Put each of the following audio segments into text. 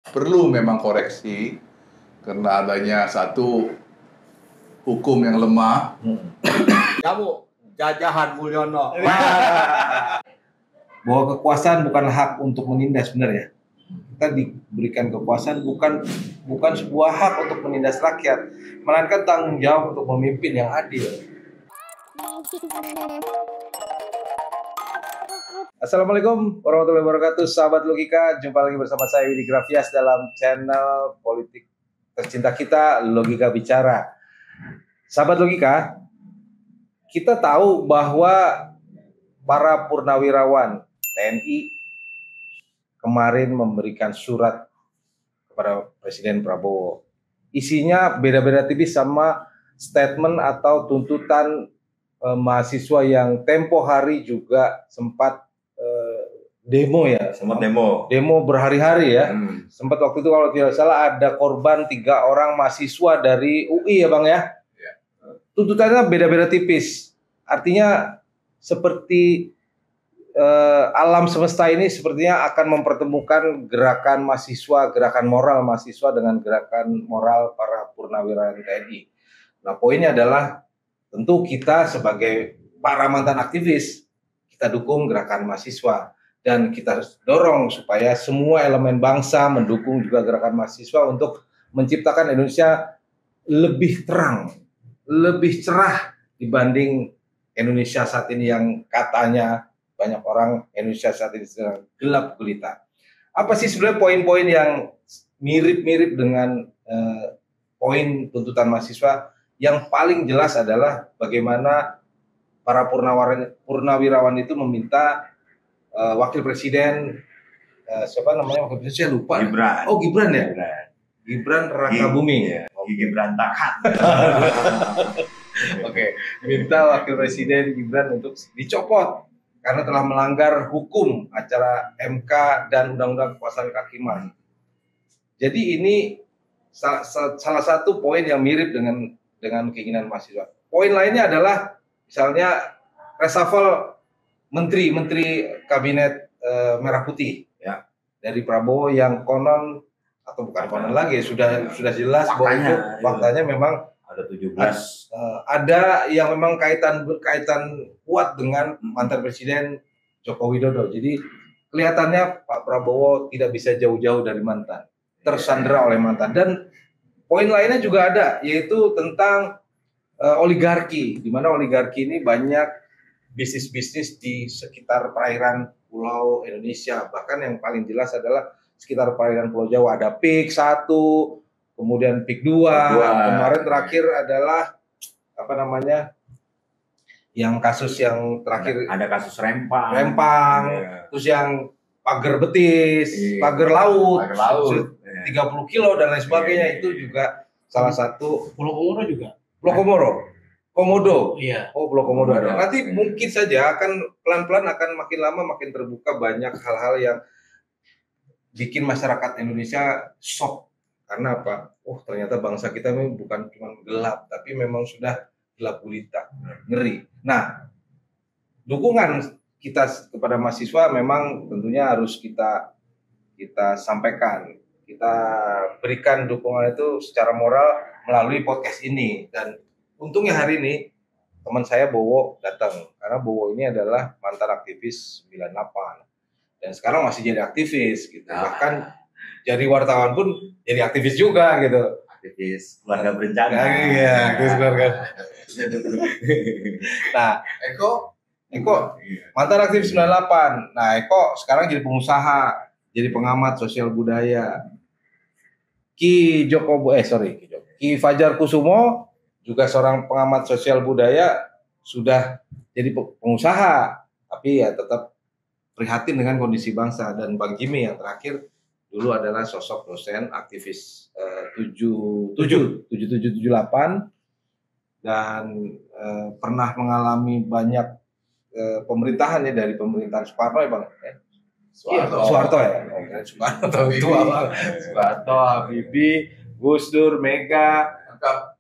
perlu memang koreksi karena adanya satu hukum yang lemah. Kamu jajahan Mulyono. Bahwa kekuasaan bukan hak untuk menindas, benar ya? Kita diberikan kekuasaan bukan sebuah hak untuk menindas rakyat, melainkan tanggung jawab untuk memimpin yang adil. Assalamualaikum warahmatullahi wabarakatuh, sahabat logika. Jumpa lagi bersama saya Widhi Grafias dalam channel politik tercinta kita, Logika Bicara. Sahabat logika, kita tahu bahwa para purnawirawan TNI kemarin memberikan surat kepada Presiden Prabowo. Isinya beda-beda tipis sama statement atau tuntutan mahasiswa yang tempo hari juga sempat demo ya. Sempat demo berhari-hari ya. Sempat waktu itu kalau tidak salah ada korban 3 orang mahasiswa dari UI ya Bang ya. Tuntutannya beda-beda tipis. Artinya seperti alam semesta ini sepertinya akan mempertemukan gerakan mahasiswa, gerakan moral mahasiswa dengan gerakan moral para purnawirawan TNI. Nah, poinnya adalah tentu kita sebagai para mantan aktivis, kita dukung gerakan mahasiswa dan kita harus dorong supaya semua elemen bangsa mendukung juga gerakan mahasiswa untuk menciptakan Indonesia lebih terang, lebih cerah dibanding Indonesia saat ini yang katanya banyak orang Indonesia saat ini sedang gelap gulita. Apa sih sebenarnya poin-poin yang mirip-mirip dengan poin tuntutan mahasiswa? Yang paling jelas adalah bagaimana para purnawirawan itu meminta wakil presiden siapa namanya wakil presiden saya lupa. Gibran. Oh Gibran ya. Gibran Rakabuming. Iya. Gigi berantakan. Oke, minta wakil presiden Gibran untuk dicopot karena telah melanggar hukum acara MK dan Undang-Undang Kekuasaan Kehakiman. Jadi ini salah satu poin yang mirip dengan keinginan mahasiswa. Poin lainnya adalah misalnya reshuffle menteri kabinet Merah Putih ya dari Prabowo yang konon atau bukan konon lagi sudah jelas bahwa itu faktanya memang ada 17. Ada yang memang berkaitan kuat dengan mantan Presiden Joko Widodo. Jadi kelihatannya Pak Prabowo tidak bisa jauh-jauh dari mantan, tersandera oleh mantan. Dan poin lainnya juga ada, yaitu tentang oligarki, di mana oligarki ini banyak bisnis-bisnis di sekitar perairan Pulau Indonesia. Bahkan yang paling jelas adalah sekitar perairan Pulau Jawa ada PIK 1, kemudian PIK 2, kemarin terakhir adalah apa namanya? Yang kasus yang terakhir ada kasus Rempang. Ya. Terus yang pagar betis, pagar laut, 30 kilo dan lain sebagainya itu juga salah satu. Pulau Komodo juga. Pulau Komodo. Iya. Oh, Pulau Komodo ada. Nanti mungkin saja akan pelan-pelan akan makin lama makin terbuka banyak hal-hal yang bikin masyarakat Indonesia shock. Karena apa? Oh, ternyata bangsa kita ini bukan cuma gelap, tapi memang sudah gelap gulita, ngeri. Nah, dukungan kita kepada mahasiswa memang tentunya harus kita sampaikan. Kita berikan dukungan itu secara moral melalui podcast ini. Dan untungnya hari ini teman saya Bowo datang, karena Bowo ini adalah mantan aktivis 98 dan sekarang masih jadi aktivis gitu. Bahkan jadi wartawan pun jadi aktivis juga gitu. Aktivis keluarga berencana. Iya, aktivis keluarga. Nah, Eko mantan aktivis 98. Nah, Eko sekarang jadi pengusaha, jadi pengamat sosial budaya. Ki Fajar Kusumo juga seorang pengamat sosial budaya, sudah jadi pengusaha, tapi ya tetap prihatin dengan kondisi bangsa. Dan Bang Jimmy yang terakhir dulu adalah sosok dosen aktivis 7778 dan pernah mengalami banyak pemerintahan ya, dari pemerintahan Soekarno ya Bang. Soeharto ya. Soeharto, Habibie, Gus Dur, Mega,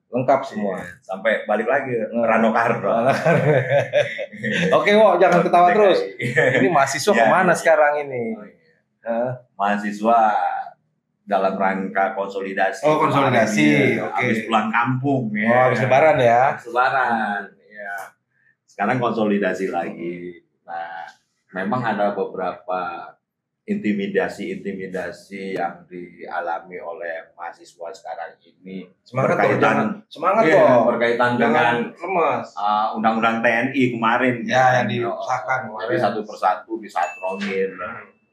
lengkap semua. Sampai balik lagi Rano Karno. Oke, Wo, jangan ketawa terus. Ini mahasiswa kemana sekarang ini? Mahasiswa dalam rangka konsolidasi. Oh, konsolidasi. Kemarin, Oke. habis pulang kampung Oh, ya. habis lebaran ya. Habis lebaran ya. Sekarang konsolidasi lagi. Nah, memang ada beberapa intimidasi yang dialami oleh mahasiswa sekarang ini Semangat berkaitan semangat iya, toh. berkaitan Jangan dengan lemas. undang-undang TNI kemarin Ya, yang disahkan kemarin. jadi satu persatu disatronin.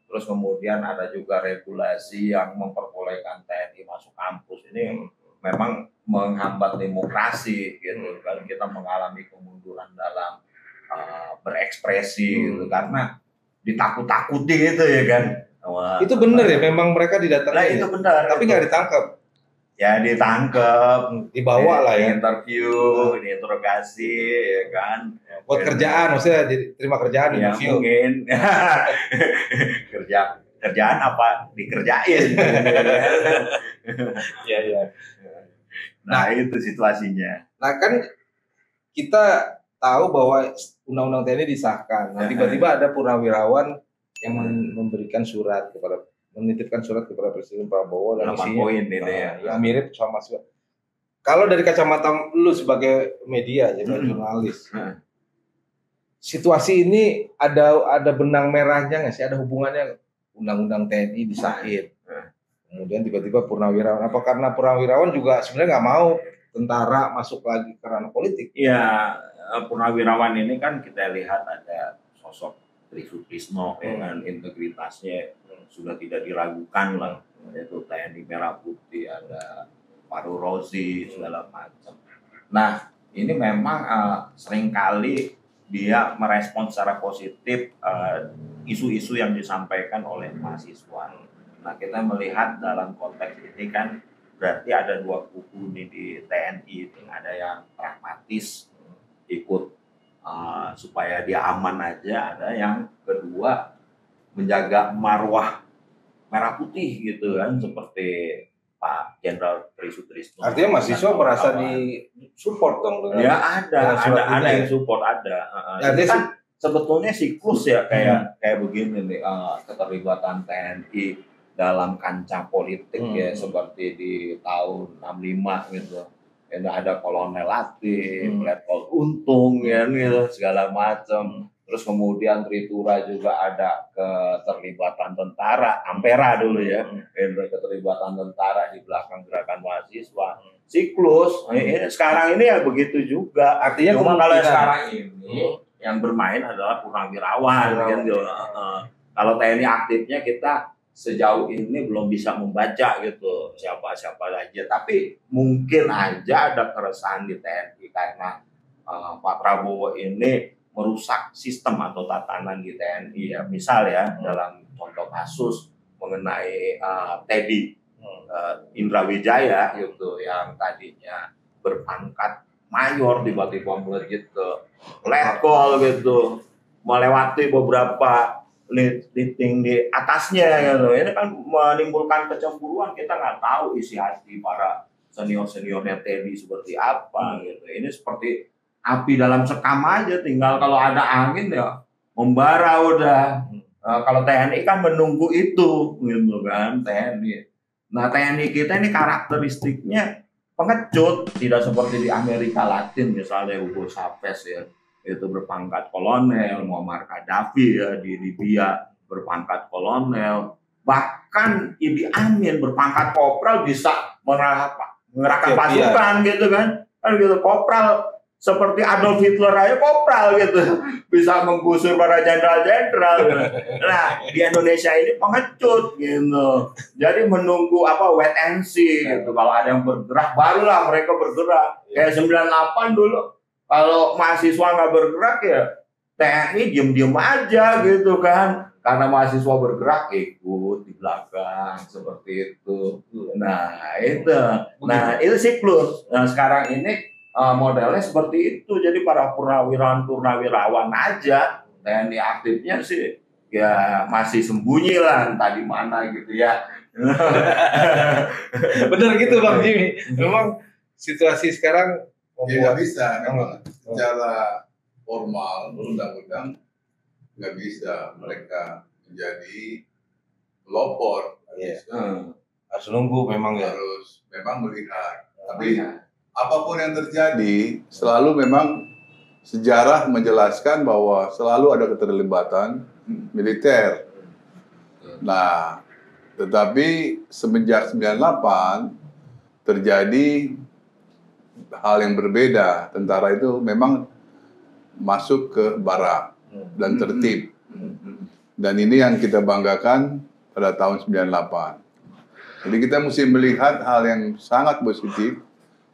Terus kemudian ada juga regulasi yang memperbolehkan TNI masuk kampus. Ini memang menghambat demokrasi gitu kan, kita mengalami kemunduran dalam berekspresi gitu karena ditakut-takuti gitu ya kan. Wah, Itu benar ya, memang mereka didatangi. nah, itu benar. Tapi nggak ditangkap. Ya ditangkap, Dibawa lah ya. interview, diinterogasi, ya kan. Buat kerjaan, maksudnya terima kerjaan Ya interview. mungkin kerjaan apa dikerjain. Iya, iya. Nah itu situasinya. Nah kan kita tahu bahwa undang-undang TNI disahkan. Nah tiba-tiba ada purnawirawan yang memberikan surat menitipkan surat kepada Presiden Prabowo dan 8 isinya poin ini ya. yang mirip sama surat. Kalau dari kacamata lu sebagai media, jadi jurnalis, situasi ini ada benang merahnya nggak sih? Ada hubungannya undang-undang TNI disahkan. Kemudian tiba-tiba purnawirawan. Apa karena purnawirawan juga sebenarnya nggak mau tentara masuk lagi ke ranah politik? Iya, purnawirawan ini kan kita lihat ada sosok Trisutrisno dengan integritasnya sudah tidak diragukan lah, yaitu TNI Merah Putih, ada Fahrul Razi segala macam. Nah ini memang seringkali dia merespons secara positif isu-isu yang disampaikan oleh mahasiswa. Nah kita melihat dalam konteks ini kan berarti ada dua kubu nih di TNI, ada yang pragmatis ikut supaya dia aman aja, ada yang kedua menjaga marwah Merah Putih gitu kan, seperti Pak Jenderal Trisutrisno. Artinya mahasiswa merasa di support dong dengan ya ada yang support ada. Itu kan sebetulnya siklus ya kayak begini nih, keterlibatan TNI dalam kancah politik ya seperti di tahun 65 gitu. Ini ada Kolonel Latif, Letkol Untung ya gitu segala macam. Terus kemudian Tritura juga ada keterlibatan tentara, Ampera dulu ya, keterlibatan tentara di belakang gerakan mahasiswa. Siklus, sekarang ini ya begitu juga. Artinya cuma kalau sekarang ini yang bermain adalah purnawirawan. Gitu. Kalau TNI aktifnya kita sejauh ini belum bisa membaca gitu siapa-siapa aja. Tapi mungkin aja ada keresahan di TNI karena Pak Prabowo ini merusak sistem atau tatanan di TNI ya. Misal ya dalam contoh kasus mengenai Teddy Indra Wijaya gitu yang tadinya berpangkat mayor tiba-tiba melejit ke letkol gitu, melewati beberapa leading di atasnya gitu. Ini kan menimbulkan kecemburuan, kita nggak tahu isi hati para senior-seniornya Teddy seperti apa gitu. Ini seperti api dalam sekam aja, tinggal kalau ada angin ya membara udah. Kalau TNI kan menunggu itu gitu kan TNI. Nah TNI kita ini karakteristiknya pengecut, tidak seperti di Amerika Latin misalnya Hugo Chavez ya, itu berpangkat kolonel, Muammar Gaddafi ya di Libya berpangkat kolonel, bahkan Idi Amin berpangkat kopral bisa mengerahkan pasukan gitu kan gitu, kopral seperti Adolf Hitler aja kopral gitu bisa menggusur para jenderal-jenderal gitu. Nah di Indonesia ini pengecut gitu, jadi menunggu wait and see gitu, kalau ada yang bergerak barulah mereka bergerak. Kayak 98 dulu kalau mahasiswa nggak bergerak ya TNI diem-diem aja gitu kan, karena mahasiswa bergerak ikut di belakang seperti itu. Nah itu siklus. Nah sekarang ini modelnya seperti itu, jadi para purnawirawan aja, TNI aktifnya sih ya masih sembunyi lah entah di mana gitu ya. Bener gitu Bang Jimmy. Memang situasi sekarang ya nggak bisa memang secara formal undang-undang nggak bisa mereka menjadi pelopor. Harus nunggu memang ya. Harus memang melihat. Tapi apapun yang terjadi, selalu memang sejarah menjelaskan bahwa selalu ada keterlibatan militer. Nah, tetapi semenjak 98 terjadi hal yang berbeda. Tentara itu memang masuk ke barak dan tertib. Dan ini yang kita banggakan pada tahun 98. Jadi kita mesti melihat hal yang sangat positif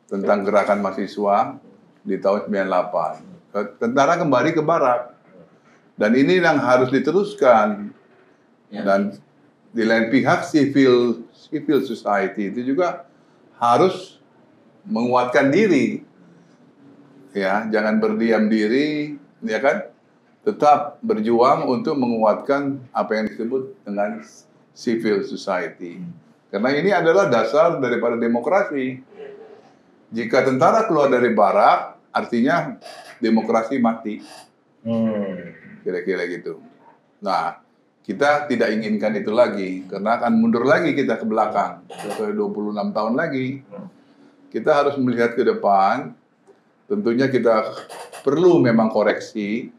tentang gerakan mahasiswa di tahun 98. Tentara kembali ke barak. Dan ini yang harus diteruskan. Dan di lain pihak civil society itu juga harus menguatkan diri. Ya, jangan berdiam diri, ya kan? Tetap berjuang untuk menguatkan apa yang disebut dengan civil society. Karena ini adalah dasar daripada demokrasi. Jika tentara keluar dari barak, artinya demokrasi mati. Kira-kira gitu. Nah, kita tidak inginkan itu lagi, karena akan mundur lagi kita ke belakang, ke 26 tahun lagi. Kita harus melihat ke depan, tentunya kita perlu memang koreksi,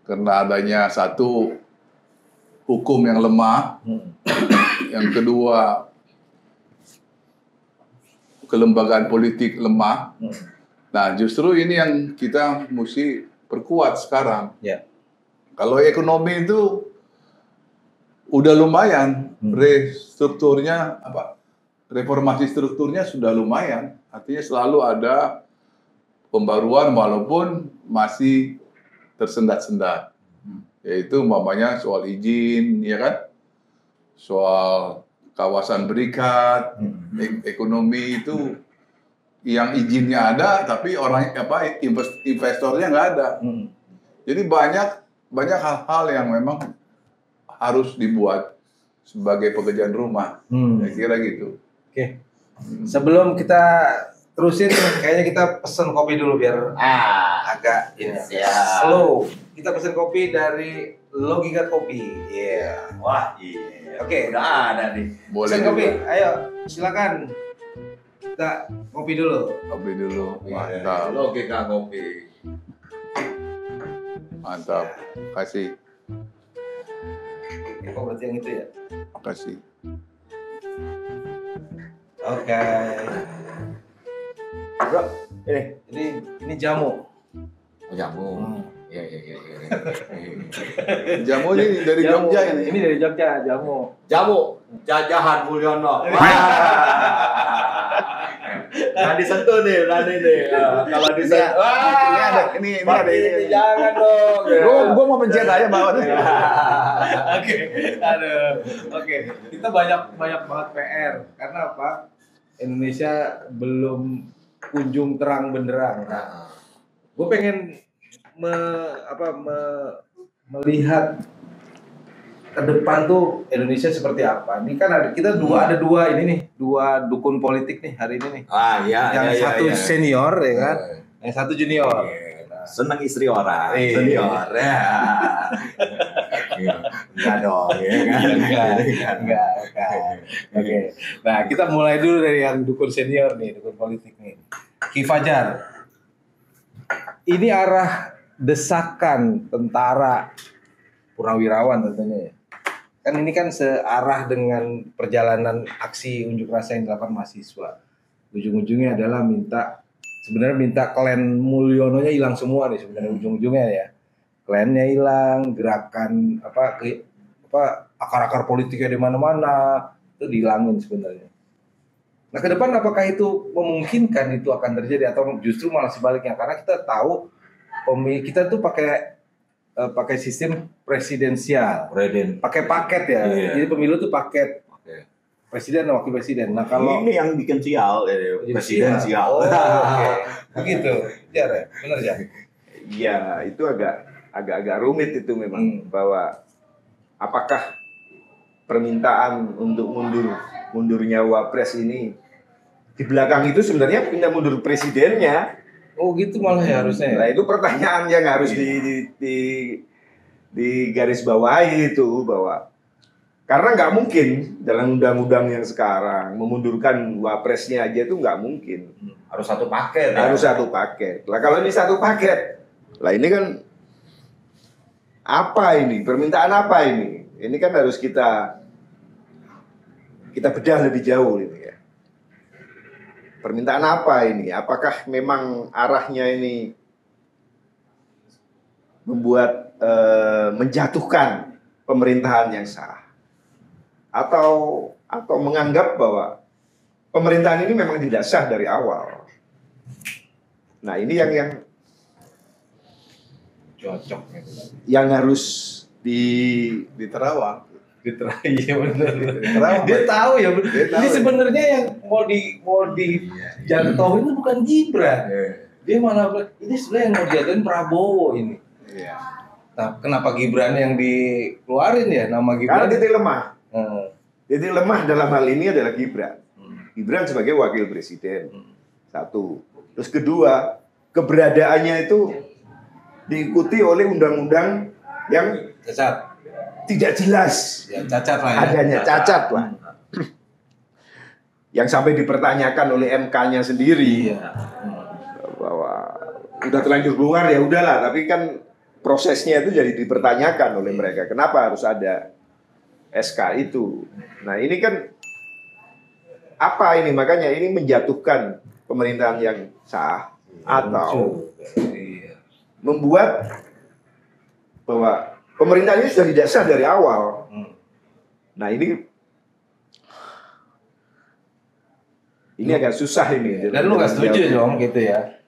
karena adanya satu, hukum yang lemah, yang kedua, kelembagaan politik lemah. Nah, justru ini yang kita mesti perkuat sekarang. Kalau ekonomi itu udah lumayan, restrukturnya reformasi strukturnya sudah lumayan. Artinya selalu ada pembaruan walaupun masih tersendat-sendat. Yaitu umpamanya soal izin, ya kan? Soal kawasan berikat, ekonomi itu yang izinnya ada tapi investornya nggak ada. Jadi banyak hal-hal yang memang harus dibuat sebagai pekerjaan rumah. Kira gitu. Oke. Sebelum kita terusin, kayaknya kita pesen kopi dulu biar agak slow. Kita pesen kopi dari Logika Kopi. Wah, iya. Oke. Udah ada nih. Boleh Pesen juga. kopi. Ayo, silakan. Kita kopi dulu. Kopi dulu. Mantap. Logika Kopi. Mantap. Kasih. Oh, berarti yang itu ya? Makasih. Oke. Bro, Ini jamu. jamu. Iya. Jamu ini dari Jogja ini. Ini dari Jogja, jamu. Jamu, jajahan Mulyono. Nah disentuh nih, berani nih. Kalau disentuh, ini ada ini. Jangan dong. Gua mau pencet aja bawah. Oke, aduh. Oke, kita banyak banget PR. Karena apa? Indonesia belum kunjung terang benderang. Nah, gue pengen melihat ke depan tuh Indonesia seperti apa. Ini kan ada dua ini nih, dua dukun politik nih hari ini nih. Iya. Yang satu senior ya kan, yang satu junior. Senang istri orang, Iya. senior. Ya. Enggak dong, ya kan? Enggak. Oke. Nah, kita mulai dulu dari yang dukun senior nih, dukun politik nih. Ki Fajar. Ini arah desakan tentara Purnawirawan tentunya ya. Kan ini kan searah dengan perjalanan aksi unjuk rasa yang dilakukan mahasiswa. Ujung-ujungnya adalah minta klan Mulyononya hilang semua nih sebenarnya ujung-ujungnya ya. Klannya hilang, gerakan akar-akar politiknya di mana-mana itu dihilangin sebenarnya. Nah, ke depan apakah itu memungkinkan itu akan terjadi atau justru malah sebaliknya? Karena kita tahu kita tuh pakai sistem presidensial, pakai paket ya. Iya. Jadi pemilu tuh paket presiden dan wakil presiden. Nah, kalau ini yang bikin sial, presiden sial. Okay. Begitu, ya, benar ya. Iya, itu agak rumit itu memang bahwa apakah permintaan untuk mundurnya Wapres ini di belakang itu sebenarnya pindah mundur presidennya. Oh gitu malah ya harusnya. Nah, itu pertanyaan yang harus di garis bawahi itu bahwa Karena nggak mungkin dalam undang-undang yang sekarang memundurkan wapresnya aja itu nggak mungkin. Harus satu paket. Harus satu paket. Lah kalau ini satu paket, lah ini kan apa ini? Permintaan apa ini? Ini kan harus kita bedah lebih jauh ini ya. Permintaan apa ini? Apakah memang arahnya ini membuat menjatuhkan pemerintahan yang sah? Atau menganggap bahwa pemerintahan ini memang tidak sah dari awal. Nah, ini yang Cocok. yang harus Diterawang. Iya benar. Diterawang. Dia tahu ya. Dia tahu Ini ya. sebenarnya yang mau dijatuhin itu bukan Gibran. Dia malah ini sebenarnya yang mau dijatuhin Prabowo ini. Iya. Nah, kenapa Gibran yang dikeluarin ya nama karena Gibran? titik lemah. Hmm. Titik lemah dalam hal ini adalah Gibran. Gibran sebagai wakil presiden. Satu. Terus kedua, keberadaannya itu diikuti oleh undang-undang yang Cacat. tidak jelas. Ya, cacat lah ya. Adanya cacat lah. Yang sampai dipertanyakan oleh MK-nya sendiri. Iya. Bahwa udah terlanjur keluar ya udahlah, tapi kan prosesnya itu jadi dipertanyakan oleh mereka. Kenapa harus ada SK itu? Nah, ini kan apa ini? Makanya ini menjatuhkan pemerintahan yang sah atau Iya. membuat bahwa pemerintahan ini sudah tidak sah dari awal. Nah, ini agak susah ini. Dan lu nggak setuju dong gitu ya?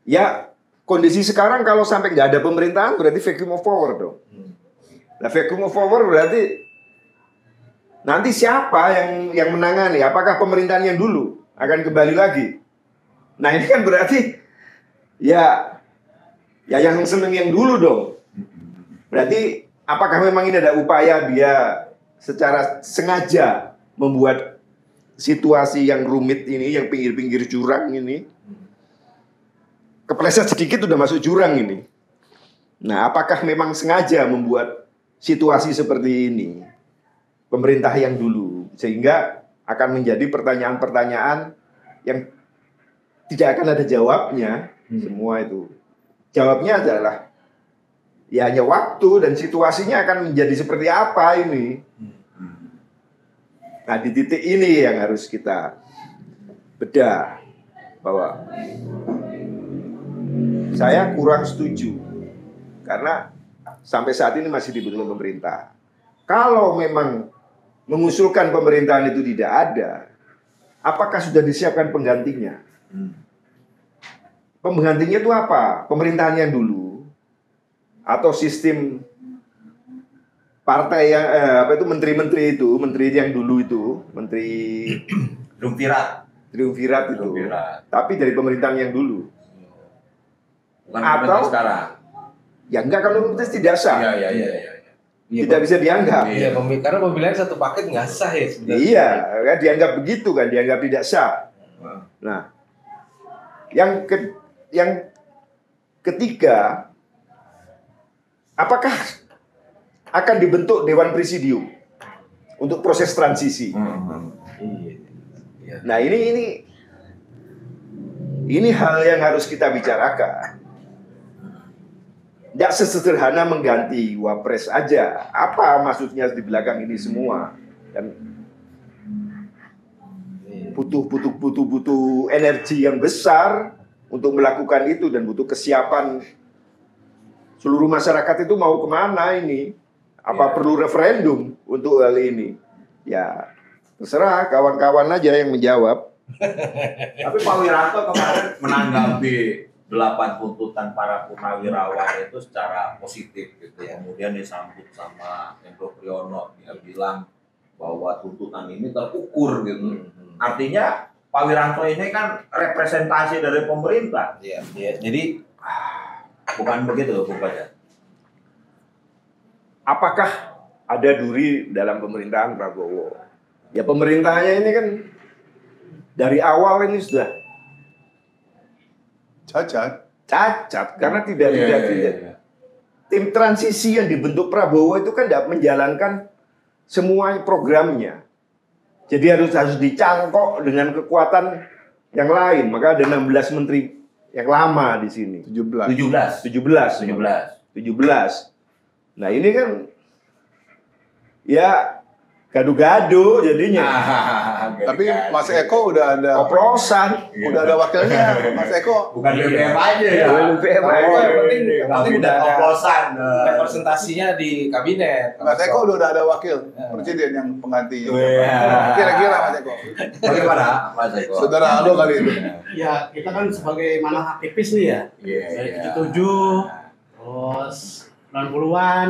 Ya, kondisi sekarang kalau sampai nggak ada pemerintahan berarti vacuum of power dong. Nah, vacuum of power berarti nanti siapa yang menangani? Apakah pemerintahan yang dulu akan kembali lagi? Nah, ini kan berarti ya yang seneng yang dulu dong. Berarti apakah memang ini ada upaya dia secara sengaja membuat situasi yang rumit ini, yang pinggir-pinggir jurang ini, kepleset sedikit udah masuk jurang ini. Nah, apakah memang sengaja membuat situasi seperti ini pemerintah yang dulu, sehingga akan menjadi pertanyaan-pertanyaan yang tidak akan ada jawabnya. Semua itu jawabnya adalah ya hanya waktu dan situasinya akan menjadi seperti apa ini. Nah, di titik ini yang harus kita bedah, bahwa saya kurang setuju karena sampai saat ini masih dibutuhkan pemerintah. Kalau memang mengusulkan pemerintahan itu tidak ada, apakah sudah disiapkan penggantinya? Penggantinya itu apa? Pemerintahan yang dulu atau sistem partai yang menteri-menteri itu, menteri yang dulu itu, menteri triumvirat itu. Tapi dari pemerintahan yang dulu. Bukan Atau sekarang. Ya enggak, kalau itu tidak sah. Iya. Tidak bisa dianggap. Iya, karena pemilihan satu paket nggak sah ya sebenarnya. Iya, kan dianggap begitu kan, dianggap tidak sah. Nah, yang ketiga, apakah akan dibentuk Dewan Presidium untuk proses transisi? Nah, ini hal yang harus kita bicarakan. Tidak sesederhana mengganti wapres aja. Apa maksudnya di belakang ini semua? Dan butuh energi yang besar untuk melakukan itu, dan butuh kesiapan seluruh masyarakat itu mau kemana ini. Apa perlu referendum untuk hal ini? Ya, terserah kawan-kawan aja yang menjawab. Tapi Pak Wiranto kemarin menanggapi 8 tuntutan para purnawirawan itu secara positif gitu. Kemudian disambut sama Hendro Priyono, dia bilang bahwa tuntutan ini terukur gitu. Artinya Pak Wiranto ini kan representasi dari pemerintah. Iya. Jadi Bukan begitu, Bu Baja? Apakah ada duri dalam pemerintahan Prabowo? Ya, pemerintahnya ini kan dari awal ini sudah cacat karena tidak. Tim transisi yang dibentuk Prabowo itu kan tidak menjalankan semua programnya. Jadi harus dicangkok dengan kekuatan yang lain. Maka ada 16 menteri yang lama di sini. 17. 17. Nah, ini kan ya gaduh-gaduh jadinya. Tapi Mas Eko udah ada Oplosan. udah ada wakilnya. Mas Eko Bukan BBM aja ya. BBM aja. Yang penting udah ada oplosan. representasinya di kabinet. Mas Eko udah ada wakil presiden yang penggantinya. Iya. Kira-kira Mas Eko. Bagaimana Mas Eko? Saudara Aldo kali itu. Ya, kita kan sebagai mana aktivis nih ya. Iya, Dari iya. 77, terus 90-an,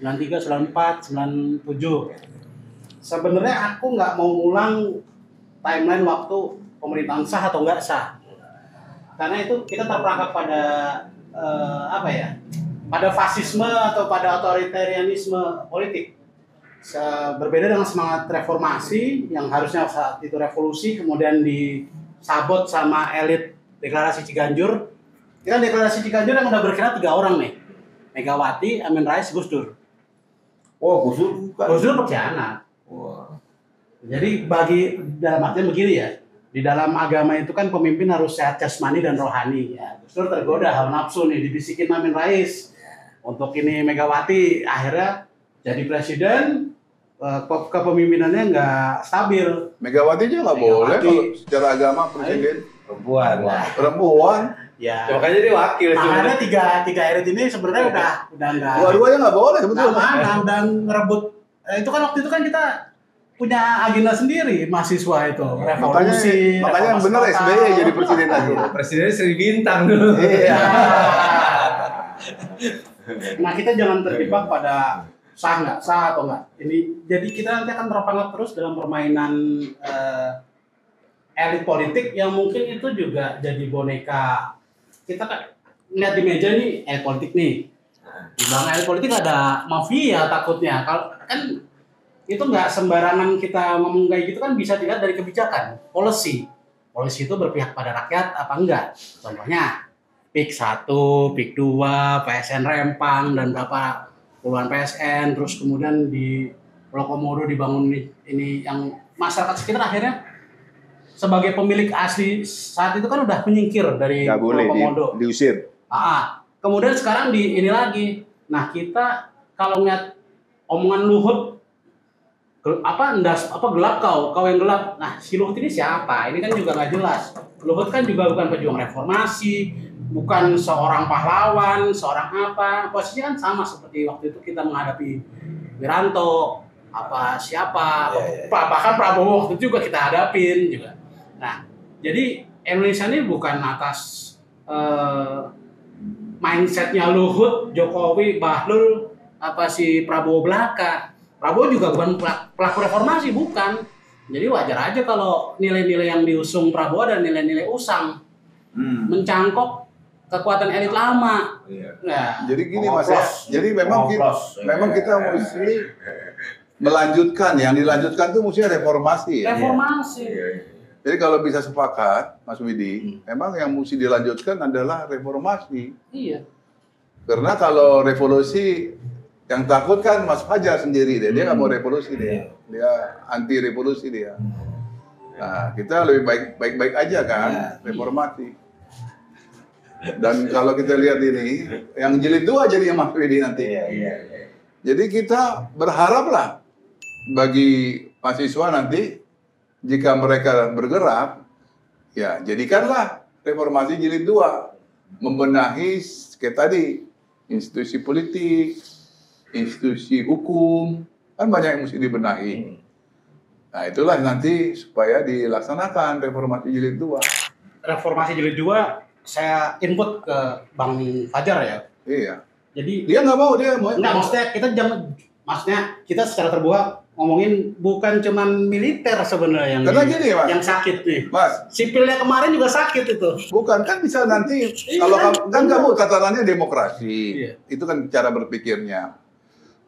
93, 94, 97. Sebenarnya aku nggak mau ngulang timeline waktu pemerintahan sah atau nggak sah. Karena itu kita terperangkap pada pada fasisme atau pada otoritarianisme politik. Berbeda dengan semangat reformasi yang harusnya saat itu revolusi kemudian disabot sama elit deklarasi Ciganjur. Kita deklarasi Ciganjur yang udah berkira 3 orang nih. Megawati, Amin Rais, Gus Dur. Oh, Gus Dur bukan. Gus Dur pengkhianat. Wah. Jadi dalam artian begini ya, di dalam agama itu kan pemimpin harus sehat jasmani dan rohani. Ya, Gus Dur tergoda hawa nafsu nih, dibisikin Amin Rais untuk ini Megawati, akhirnya jadi presiden, kepemimpinannya nggak stabil. Megawati aja nggak boleh kalau secara agama presiden perempuan. Ya, Makanya dia wakil. makanya tiga elit ini sebenarnya udah nggak. Dua-duanya nggak boleh sebetulnya. Nah, dan ngerebut. Itu kan waktu itu kan kita punya agenda sendiri mahasiswa itu revolusi. Makanya yang benar reformasi SBY total. jadi presiden lagi. Presidennya Sri Bintang dulu. Iya. Nah, kita jangan terjebak pada sah nggak sah atau nggak. Ini jadi kita nanti akan terperangkap terus dalam permainan elit politik yang mungkin itu juga jadi boneka. Kita kan lihat di meja nih elit politik nih. Di belakang elit politik ada mafia takutnya. Kalau kan itu nggak sembarangan kita ngomong kayak gitu kan bisa dilihat dari kebijakan, policy. Policy itu berpihak pada rakyat apa enggak? Contohnya PIK 1, PIK 2, PSN Rempang dan berapa puluhan PSN, terus kemudian di Pulau Komodo dibangun ini yang masyarakat sekitar akhirnya sebagai pemilik asli saat itu kan udah menyingkir dari Nggak boleh Pulau Komodo. diusir. Kemudian sekarang di ini lagi. Nah, kita kalau ngeliat omongan Luhut gelap kau yang gelap. Nah, si Luhut ini siapa? Ini kan juga nggak jelas. Luhut kan juga bukan pejuang reformasi, bukan seorang pahlawan, seorang apa. Posisinya kan sama seperti waktu itu kita menghadapi Wiranto, bahkan Prabowo waktu itu juga kita hadapin juga. Nah, jadi Indonesia ini bukan atas mindsetnya Luhut, Jokowi, Bahlul, si Prabowo belaka. Prabowo juga bukan pelaku reformasi, bukan. Jadi wajar aja kalau nilai-nilai yang diusung Prabowo dan nilai-nilai usang mencangkok kekuatan elit lama. Nah, Jadi gini Mas ya. Jadi memang kita mesti melanjutkan, yang dilanjutkan tuh mesti reformasi. Ya? reformasi. Jadi kalau bisa sepakat, Mas Widi, memang yang mesti dilanjutkan adalah reformasi. Iya. Karena kalau revolusi, yang takut kan Mas Fajar sendiri dia nggak mau revolusi dia anti revolusi dia. Nah kita lebih baik aja kan reformasi. Dan kalau kita lihat ini, yang jilid 2 jadi Mas Widi nanti. Jadi kita berharaplah bagi mahasiswa nanti jika mereka bergerak, ya jadikanlah reformasi jilid 2, membenahi kayak tadi institusi politik, institusi hukum, kan banyak yang mesti dibenahi. Nah itulah nanti supaya dilaksanakan reformasi jilid 2. Reformasi jilid 2 saya input ke Bang Fajar ya. Iya. Jadi Dia nggak mau, dia mau. enggak, maksudnya kita secara terbuka ngomongin bukan cuman militer sebenarnya Karena gini, Mas. yang sakit nih. Mas, Sipilnya kemarin juga sakit itu. bukan kan bisa nanti kalau kamu tatarannya demokrasi, itu kan cara berpikirnya.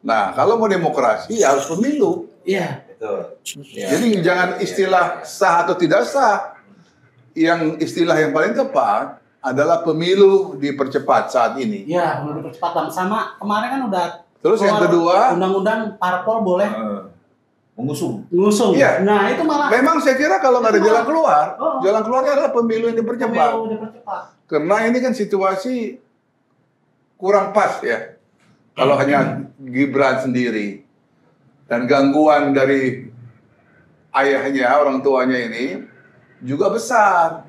Nah kalau mau demokrasi ya harus pemilu. Iya. Betul. Jadi jangan istilah sah atau tidak sah. Yang istilah yang paling tepat adalah pemilu dipercepat saat ini. Iya, menurut percepatan sama kemarin kan udah Terus yang kedua, undang-undang parpol boleh mengusung. Iya. Nah, itu malah memang saya kira kalau nggak ada jalan keluar, jalan keluarnya adalah pemilu yang dipercepat. pemilu dipercepat. Karena ini kan situasi kurang pas ya. Kalau hanya Gibran sendiri dan gangguan dari ayahnya, orang tuanya ini juga besar.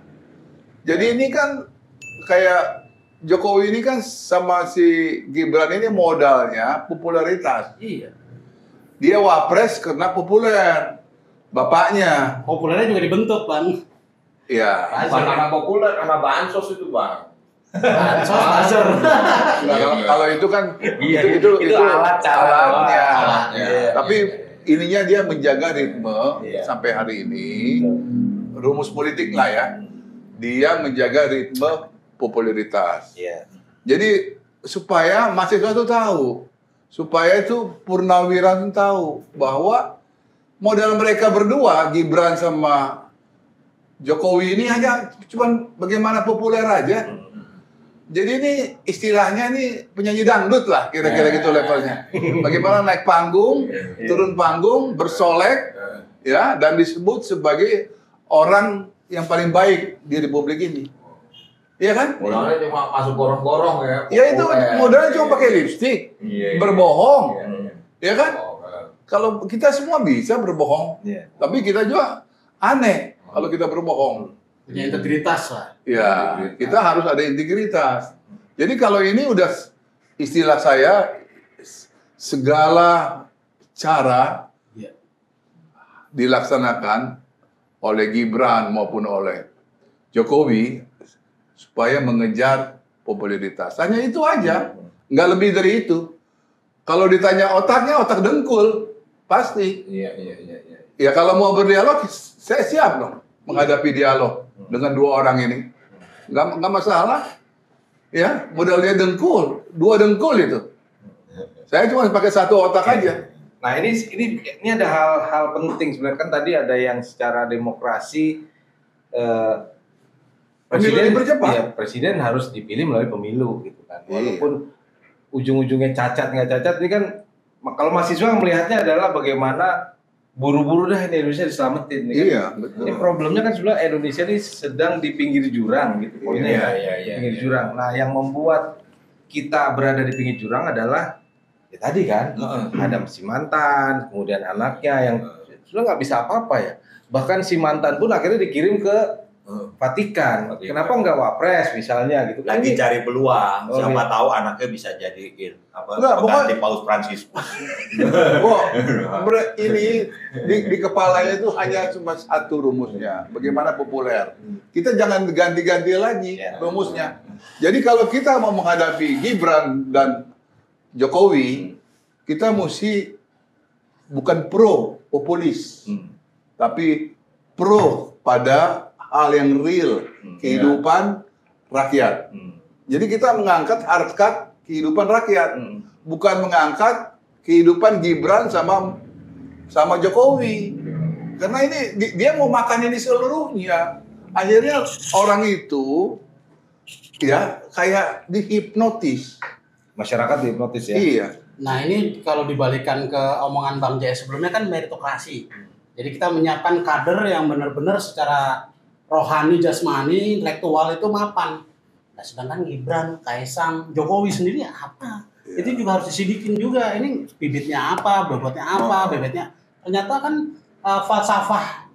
Jadi ini kan kayak Jokowi ini kan sama si Gibran ini modalnya popularitas. Iya. Dia wapres karena populer. Bapaknya. Populernya juga dibentuk, Bang. Iya. Bukan karena populer, karena bansos itu, Bang. Bansos, buzzer. Nah, kalau itu kan itu alat alatnya. Alatnya. Tapi ininya dia menjaga ritme Iya. sampai hari ini. Rumus politik lah ya. Dia menjaga ritme popularitas. Iya. Jadi supaya mahasiswa itu tahu, supaya itu purnawiran tahu bahwa modal mereka berdua, Gibran sama Jokowi ini hanya cuman bagaimana populer aja. Jadi ini istilahnya ini penyanyi dangdut lah kira-kira gitu levelnya. Bagaimana naik panggung, turun panggung, bersolek, ya, dan disebut sebagai orang yang paling baik di Republik ini. Iya kan? Modalnya cuma masuk gorong-gorong ya. Ya itu modalnya cuma pakai lipstik, berbohong, ya kan? Kalau kita semua bisa berbohong, tapi kita juga aneh kalau kita berbohong. Punya integritas lah. Ya, kita harus ada integritas. Jadi kalau ini udah istilah saya, segala cara dilaksanakan oleh Gibran maupun oleh Jokowi supaya mengejar popularitas. Hanya itu aja, nggak lebih dari itu. Kalau ditanya otaknya, otak dengkul, pasti. Iya. Ya kalau mau berdialog, saya siap dong menghadapi dialog dengan dua orang ini. Nggak masalah. Ya, modalnya dengkul, dua dengkul itu. Saya cuma pakai satu otak aja. Nah ini ada hal-hal penting sebenarnya, kan tadi ada yang secara demokrasi presiden harus dipilih melalui pemilu gitu kan. Walaupun ujung-ujungnya cacat nggak cacat, ini kan kalau mahasiswa melihatnya adalah bagaimana buru-buru dah Indonesia diselamatin. Iya, betul. Ini problemnya kan sebenarnya Indonesia ini sedang di pinggir jurang gitu. Pinggir jurang. Nah, yang membuat kita berada di pinggir jurang adalah ya tadi kan, ada si mantan, kemudian anaknya yang sudah nggak bisa apa-apa ya. Bahkan si mantan pun akhirnya dikirim ke Vatikan. Kenapa nggak wapres misalnya gitu? Lagi cari peluang, siapa tahu anaknya bisa jadi pengganti Paus Fransiskus. Ini di kepalanya itu hanya cuma satu rumusnya, bagaimana populer. Kita jangan ganti-ganti lagi rumusnya. Jadi kalau kita mau menghadapi Gibran dan Jokowi, kita mesti bukan pro populis, tapi pro pada hal yang real, kehidupan rakyat. Jadi kita mengangkat harkat kehidupan rakyat, bukan mengangkat kehidupan Gibran sama Jokowi. Karena ini dia mau makan ini seluruhnya. Akhirnya orang itu ya kayak dihipnotis. Masyarakat dihipnotis ya. Iya. Nah ini kalau dibalikan ke omongan Bang Jaya sebelumnya kan meritokrasi. Jadi kita menyiapkan kader yang benar-benar secara rohani, jasmani, intelektual itu mapan. Nah, sedangkan Gibran, Kaisang, Jokowi sendiri apa? Ya. Itu juga harus disidikin juga. Ini bibitnya apa, bobotnya apa, bebetnya. Ternyata kan falsafah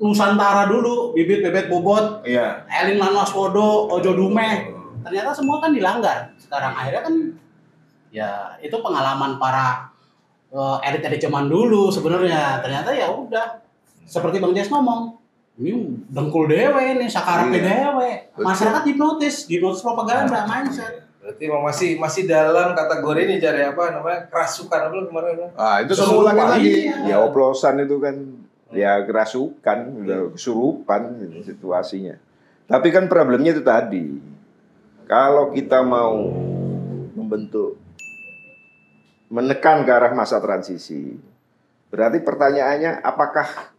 Nusantara dulu, bibit, bebet, bobot, Elin Lan Waswodo, Ojo Dumeh. Ternyata semua kan dilanggar. Sekarang akhirnya kan ya itu pengalaman para elit-elit zaman dulu sebenarnya. Ternyata ya udah seperti Bang Jas ngomong. Ini dengkul dewe nih, sakarape dewe. Masyarakat hipnotis propaganda, mindset. Berarti masih dalam kategori ini cari apa namanya kerasukan apa kemarin? Itu semuanya lagi. Ya oplosan itu kan ya kerasukan, udah kesurupan situasinya. Tapi kan problemnya itu tadi. Kalau kita mau menekan ke arah masa transisi, berarti pertanyaannya apakah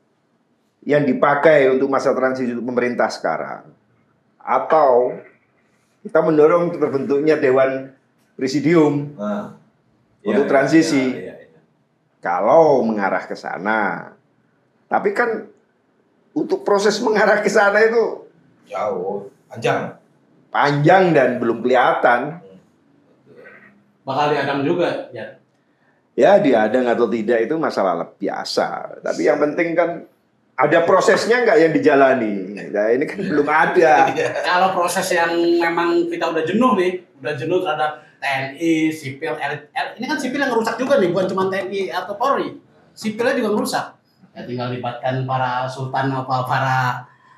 yang dipakai untuk masa transisi itu pemerintah sekarang, atau kita mendorong terbentuknya Dewan Presidium untuk transisi. Kalau mengarah ke sana. Tapi kan untuk proses mengarah ke sana itu Jauh, panjang dan belum kelihatan. Bakal diadang juga ya. Ya diadang atau tidak itu masalah biasa. Tapi yang penting kan ada prosesnya nggak yang dijalani. Nah ini kan belum ada. Kalau proses yang memang kita udah jenuh terhadap TNI, sipil, elit. Ini kan sipil yang ngerusak juga nih, bukan cuma TNI atau Polri. Sipilnya juga ngerusak. Ya tinggal libatkan para sultan apa para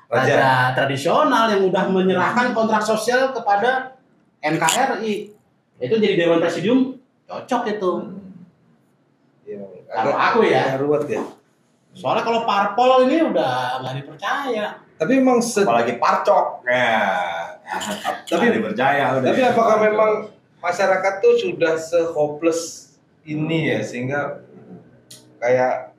raja tradisional yang udah menyerahkan kontrak sosial kepada NKRI. Itu jadi Dewan Presidium cocok itu. Kalau aku ya. Ruwet ya. Soalnya kalau parpol ini udah nggak dipercaya. Tapi memang Apalagi parcok. Tapi dipercaya udah. Tapi apakah memang masyarakat tuh sudah se-hopeless ini ya sehingga kayak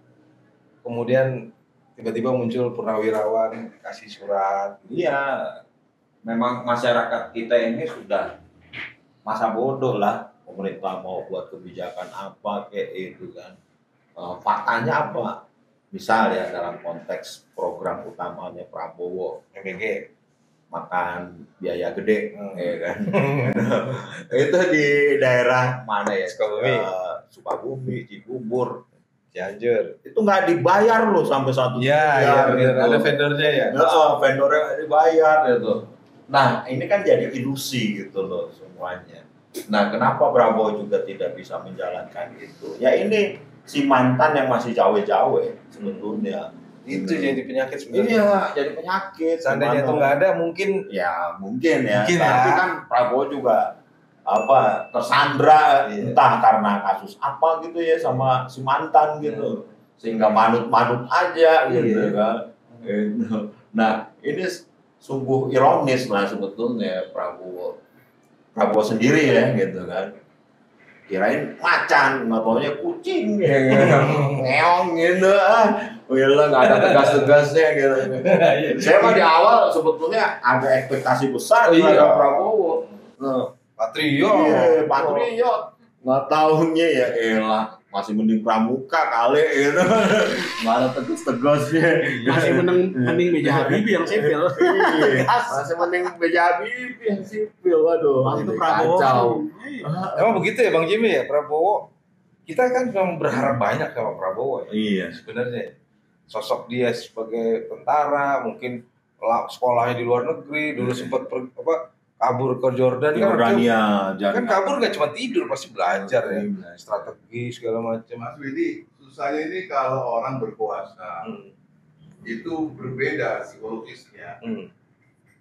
kemudian tiba-tiba muncul purnawirawan kasih surat. Iya, memang masyarakat kita ini sudah masa bodoh lah. Pemerintah mau buat kebijakan apa kayak itu kan. Faktanya apa? Misal ya dalam konteks program utamanya Prabowo, MBG makan biaya gede, ya kan? Itu di daerah mana ya? Sukabumi, Cibubur, Cianjur. itu nggak dibayar loh sampai 1 miliar. Iya, gitu. ada vendornya ya. Vendornya nggak dibayar gitu. Nah ini kan jadi ilusi gitu loh semuanya. Nah kenapa Prabowo juga tidak bisa menjalankan itu? Ya ini si mantan yang masih cawe-cawe sebetulnya. Itu jadi penyakit sebenarnya. Iya, jadi penyakit. Seandainya itu nggak ada mungkin Ya mungkin ya. Mungkin Tapi ya. kan Prabowo juga tersandra entah karena kasus apa gitu ya sama si mantan gitu, sehingga manut-manut aja gitu kan. Gitu. Nah ini sungguh ironis lah sebetulnya Prabowo sendiri ya gitu kan. Kirain macan, nggak taunya kucing ya, ngeong gitu Wila nggak ada tegas-tegasnya gitu. Saya mah di awal sebetulnya ada ekspektasi besar terhadap Prabowo. patriot. Patriot. Nggak taunya ya elah masih mending pramuka kali gitu. Nggak ada tegas-tegasnya. Masih mending B.J. Habibie yang sipil. Iya, masih mending B.J. Habibie yang sipil. Waduh, Waktu ini Prabowo. kacau. Emang begitu ya Bang Jimmy ya Prabowo. Kita kan memang berharap banyak sama Prabowo ya. Iya. Sebenarnya sosok dia sebagai tentara, mungkin sekolahnya di luar negeri, dulu sempat kabur ke Jordan kan kabur nggak cuma tidur, pasti belajar ya, strategi segala macam. Mas Widi, susahnya ini kalau orang berkuasa itu berbeda psikologisnya.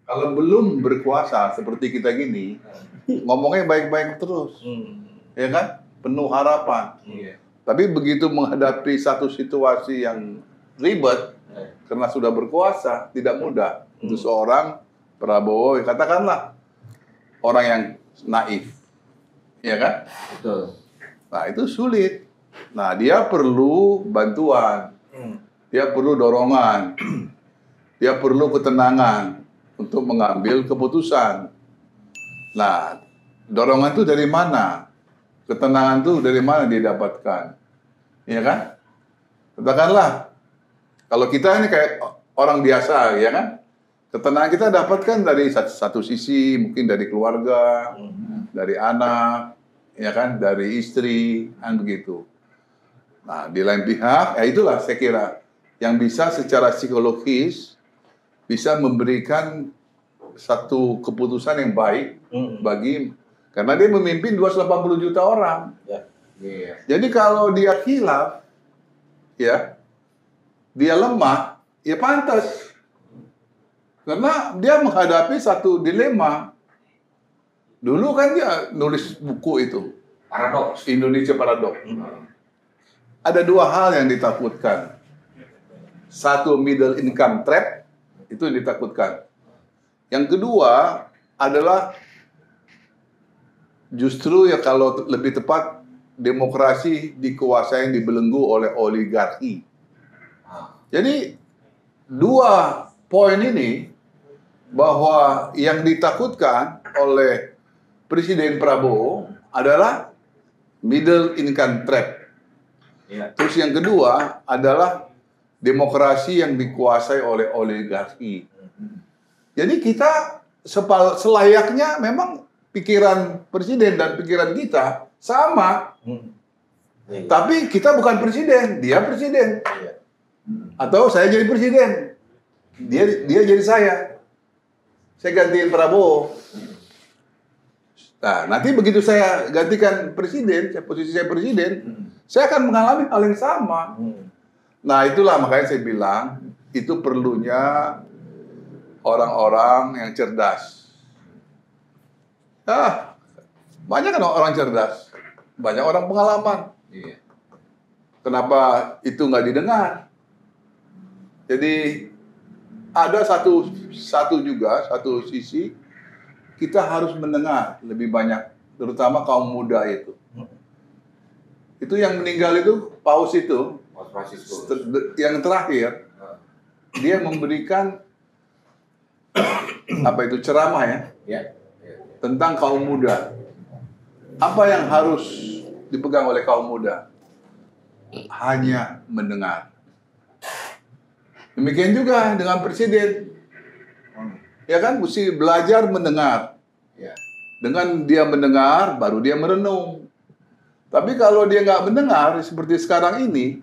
Kalau belum berkuasa seperti kita gini, ngomongnya baik-baik terus, ya kan? Penuh harapan. Tapi begitu menghadapi satu situasi yang ribet, karena sudah berkuasa, tidak mudah untuk seorang Prabowo, katakanlah orang yang naif, ya kan? Betul. Nah itu sulit. Nah dia perlu bantuan, dia perlu dorongan, dia perlu ketenangan untuk mengambil keputusan. Nah dorongan itu dari mana? Ketenangan itu dari mana didapatkan? Ya kan? Katakanlah kalau kita ini kayak orang biasa, ya kan? Ketenangan kita dapatkan dari satu sisi, mungkin dari keluarga, dari anak, ya kan, dari istri, kan begitu. Nah, di lain pihak, ya itulah saya kira yang bisa secara psikologis bisa memberikan satu keputusan yang baik bagi, karena dia memimpin 280 juta orang. Jadi kalau dia khilaf, ya, dia lemah, ya pantas. Karena dia menghadapi satu dilema. Dulu kan dia nulis buku itu, Paradoks. Indonesia Paradoks. Ada dua hal yang ditakutkan. Satu, middle income trap, itu yang ditakutkan. Yang kedua adalah justru ya kalau lebih tepat demokrasi dikuasai dibelenggu oleh oligarki. Jadi dua poin ini bahwa yang ditakutkan oleh Presiden Prabowo adalah middle income trap. Ya. Terus yang kedua adalah demokrasi yang dikuasai oleh oligarki. Jadi kita selayaknya memang pikiran presiden dan pikiran kita sama. Tapi kita bukan presiden, dia presiden. Atau saya jadi presiden, dia jadi saya. Saya gantiin Prabowo. Nah, nanti begitu saya gantikan presiden, posisi saya presiden, saya akan mengalami hal yang sama. Nah, itulah makanya saya bilang itu perlunya orang-orang yang cerdas. Banyak kan orang cerdas, banyak orang pengalaman. Kenapa itu nggak didengar? Jadi ada satu sisi kita harus mendengar lebih banyak, terutama kaum muda itu. Itu yang meninggal itu Paus itu, yang terakhir dia memberikan ceramah tentang kaum muda. Apa yang harus dipegang oleh kaum muda? Hanya mendengar. Demikian juga dengan presiden. Ya kan, mesti belajar mendengar. Dengan dia mendengar, baru dia merenung. Tapi kalau dia nggak mendengar, seperti sekarang ini,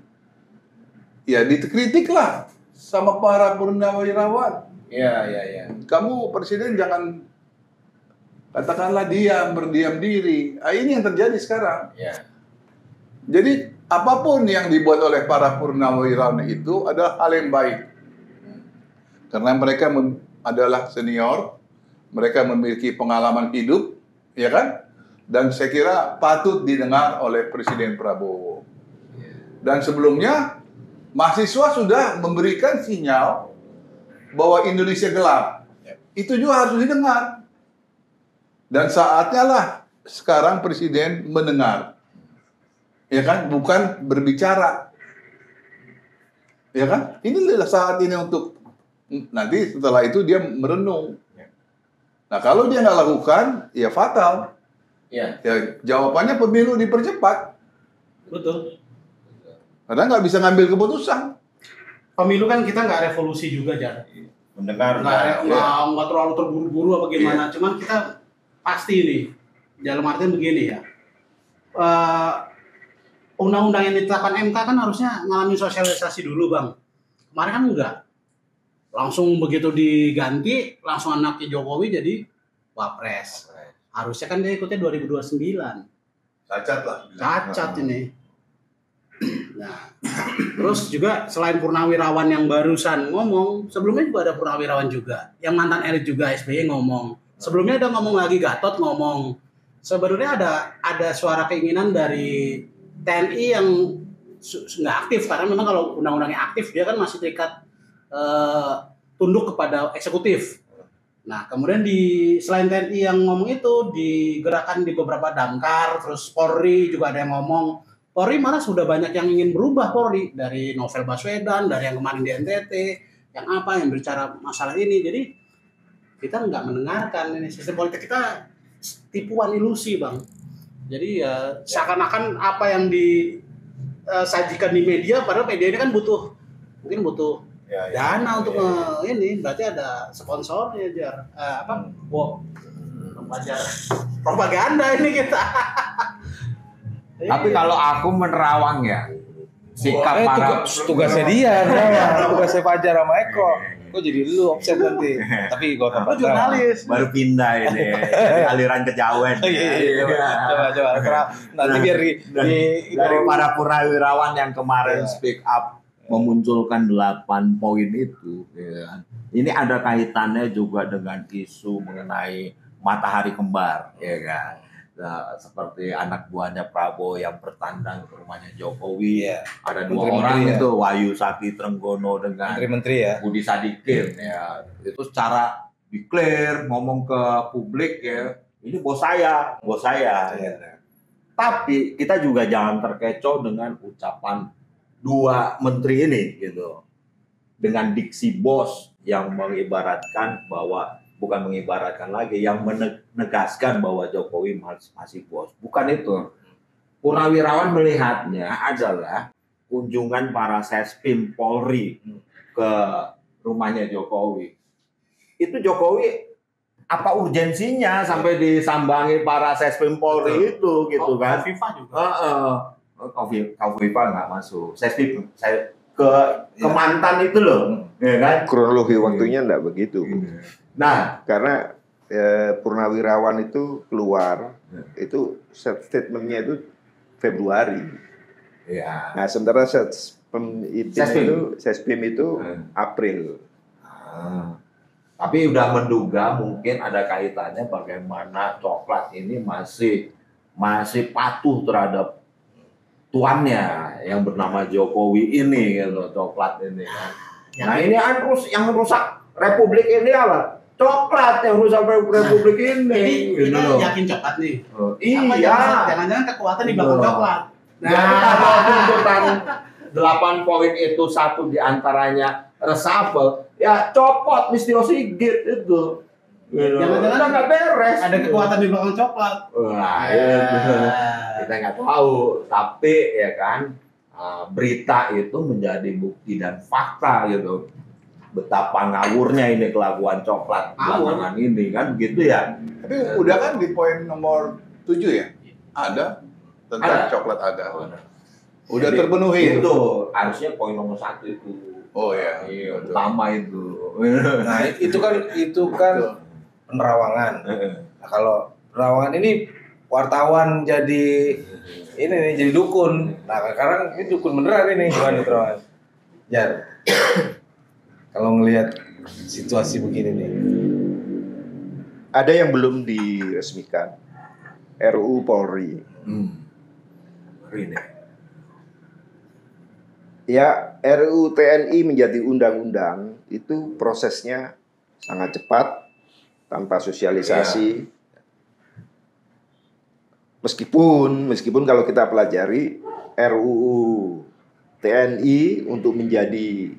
ya dikritiklah sama para purnawirawan. Kamu presiden jangan katakanlah berdiam diri. Ini yang terjadi sekarang. Jadi apapun yang dibuat oleh para purnawirawan itu adalah hal yang baik. Karena mereka adalah senior, mereka memiliki pengalaman hidup, ya kan? Dan saya kira patut didengar oleh Presiden Prabowo. Dan sebelumnya, mahasiswa sudah memberikan sinyal bahwa Indonesia gelap. Itu juga harus didengar. Dan saatnya lah sekarang Presiden mendengar. Ya kan, bukan berbicara. Ya kan? Inilah saat ini untuk nanti setelah itu dia merenung. Nah, kalau dia nggak lakukan, ya fatal. Ya, jawabannya pemilu dipercepat. Betul. Karena nggak bisa ngambil keputusan. Pemilu kan kita nggak revolusi juga, Jar. Mendengar. Nggak terlalu terburu-buru apa gimana. Cuman kita pasti nih, dalam artian begini ya. Undang-undang yang ditetapkan MK kan harusnya ngalamin sosialisasi dulu, Bang. Kemarin kan enggak. Langsung begitu diganti, langsung anaknya Jokowi jadi wapres. Harusnya kan dia ikutnya 2029. Cacat lah. Cacat ini. Nah, terus juga selain purnawirawan yang barusan ngomong, sebelumnya juga ada purnawirawan juga. Yang mantan elit juga SBY ngomong. Sebelumnya ada ngomong lagi Gatot ngomong. Sebenarnya ada suara keinginan dari TNI yang nggak aktif, karena memang kalau undang-undangnya aktif dia kan masih terikat tunduk kepada eksekutif. Nah, kemudian selain TNI yang ngomong itu digerakkan di beberapa damkar, terus Polri juga ada yang ngomong. Polri malah sudah banyak yang ingin berubah Polri, dari Novel Baswedan, dari yang kemarin di NTT, yang bicara masalah ini. Jadi kita nggak mendengarkan ini, sistem politik kita tipuan ilusi, Bang. Jadi seakan-akan apa yang disajikan di media, padahal media ini kan mungkin butuh dana untuk ini, berarti ada sponsornya, Jar. Propaganda ini kita. Tapi kalau aku menerawang ya, sikap para tugasnya dia, tugasnya Fajar sama Eko. Kok jadi lu offset nanti? Tapi gua akan jurnalis. Baru pindah ini, aliran kejawen. Coba. Nanti biar dari para purnawirawan yang kemarin speak up memunculkan 8 poin itu. Ya. Ini ada kaitannya juga dengan isu mengenai matahari kembar, ya kan? Nah, seperti anak buahnya Prabowo yang bertandang ke rumahnya Jokowi, ada 2 orang itu, Wahyu Sakti Trenggono dengan menteri ya, Budi Sadikin, ya itu secara declare ngomong ke publik ya, ini bos saya. Tapi kita juga jangan terkecoh dengan ucapan 2 menteri ini gitu, dengan diksi bos yang mengibaratkan bahwa bukan mengibaratkan lagi, yang menegaskan bahwa Jokowi masih bos. Bukan itu. Purnawirawan melihatnya adalah kunjungan para Sespim Polri ke rumahnya Jokowi. Itu Jokowi apa urgensinya sampai disambangi para Sespim Polri itu gitu kan? FIFA juga. Kofifa nggak masuk. Sespim ke mantan itu loh, ya kan? Kronologi waktunya enggak begitu. Nah, Karena Purnawirawan itu keluar, itu statementnya itu Februari. ya. Nah, sementara Sespim itu April. Tapi udah menduga mungkin ada kaitannya bagaimana coklat ini masih patuh terhadap tuannya yang bernama Jokowi ini gitu, coklat ini kan. Nah ini yang rusak Republik ini apa? Coklat yang rusak Republik ini. Jadi gitu kita loh. yakin coklat nih. Apa Iya. jangan-jangan kekuatan di belakang coklat. Jadi kalau tuntutan 8 poin itu satu diantaranya reshuffle, ya copot Listio Sigit itu. Jangan-jangan udah nggak beres. Ada kekuatan di belakang coklat. Wah, itu. Kita nggak tahu, tapi ya kan berita itu menjadi bukti dan fakta gitu. Betapa ngawurnya ini kelakuan coklat belakangan ini kan begitu ya. Tapi udah kan di poin nomor 7 ya? Ada tentang coklat ada. Udah Jadi, terpenuhi itu harusnya poin nomor 1 itu. Oh ya. Iya, utama itu. Nah, itu kan penerawangan. Nah, kalau penerawangan ini wartawan jadi ini nih jadi dukun. Nah, sekarang ini dukun beneran ini gimana penerawangan? Jar. Kalau ngelihat situasi begini nih. Ada yang belum diresmikan. RUU Polri. Ini. Ya, RUU TNI menjadi undang-undang itu prosesnya sangat cepat tanpa sosialisasi. Meskipun kalau kita pelajari RUU TNI untuk menjadi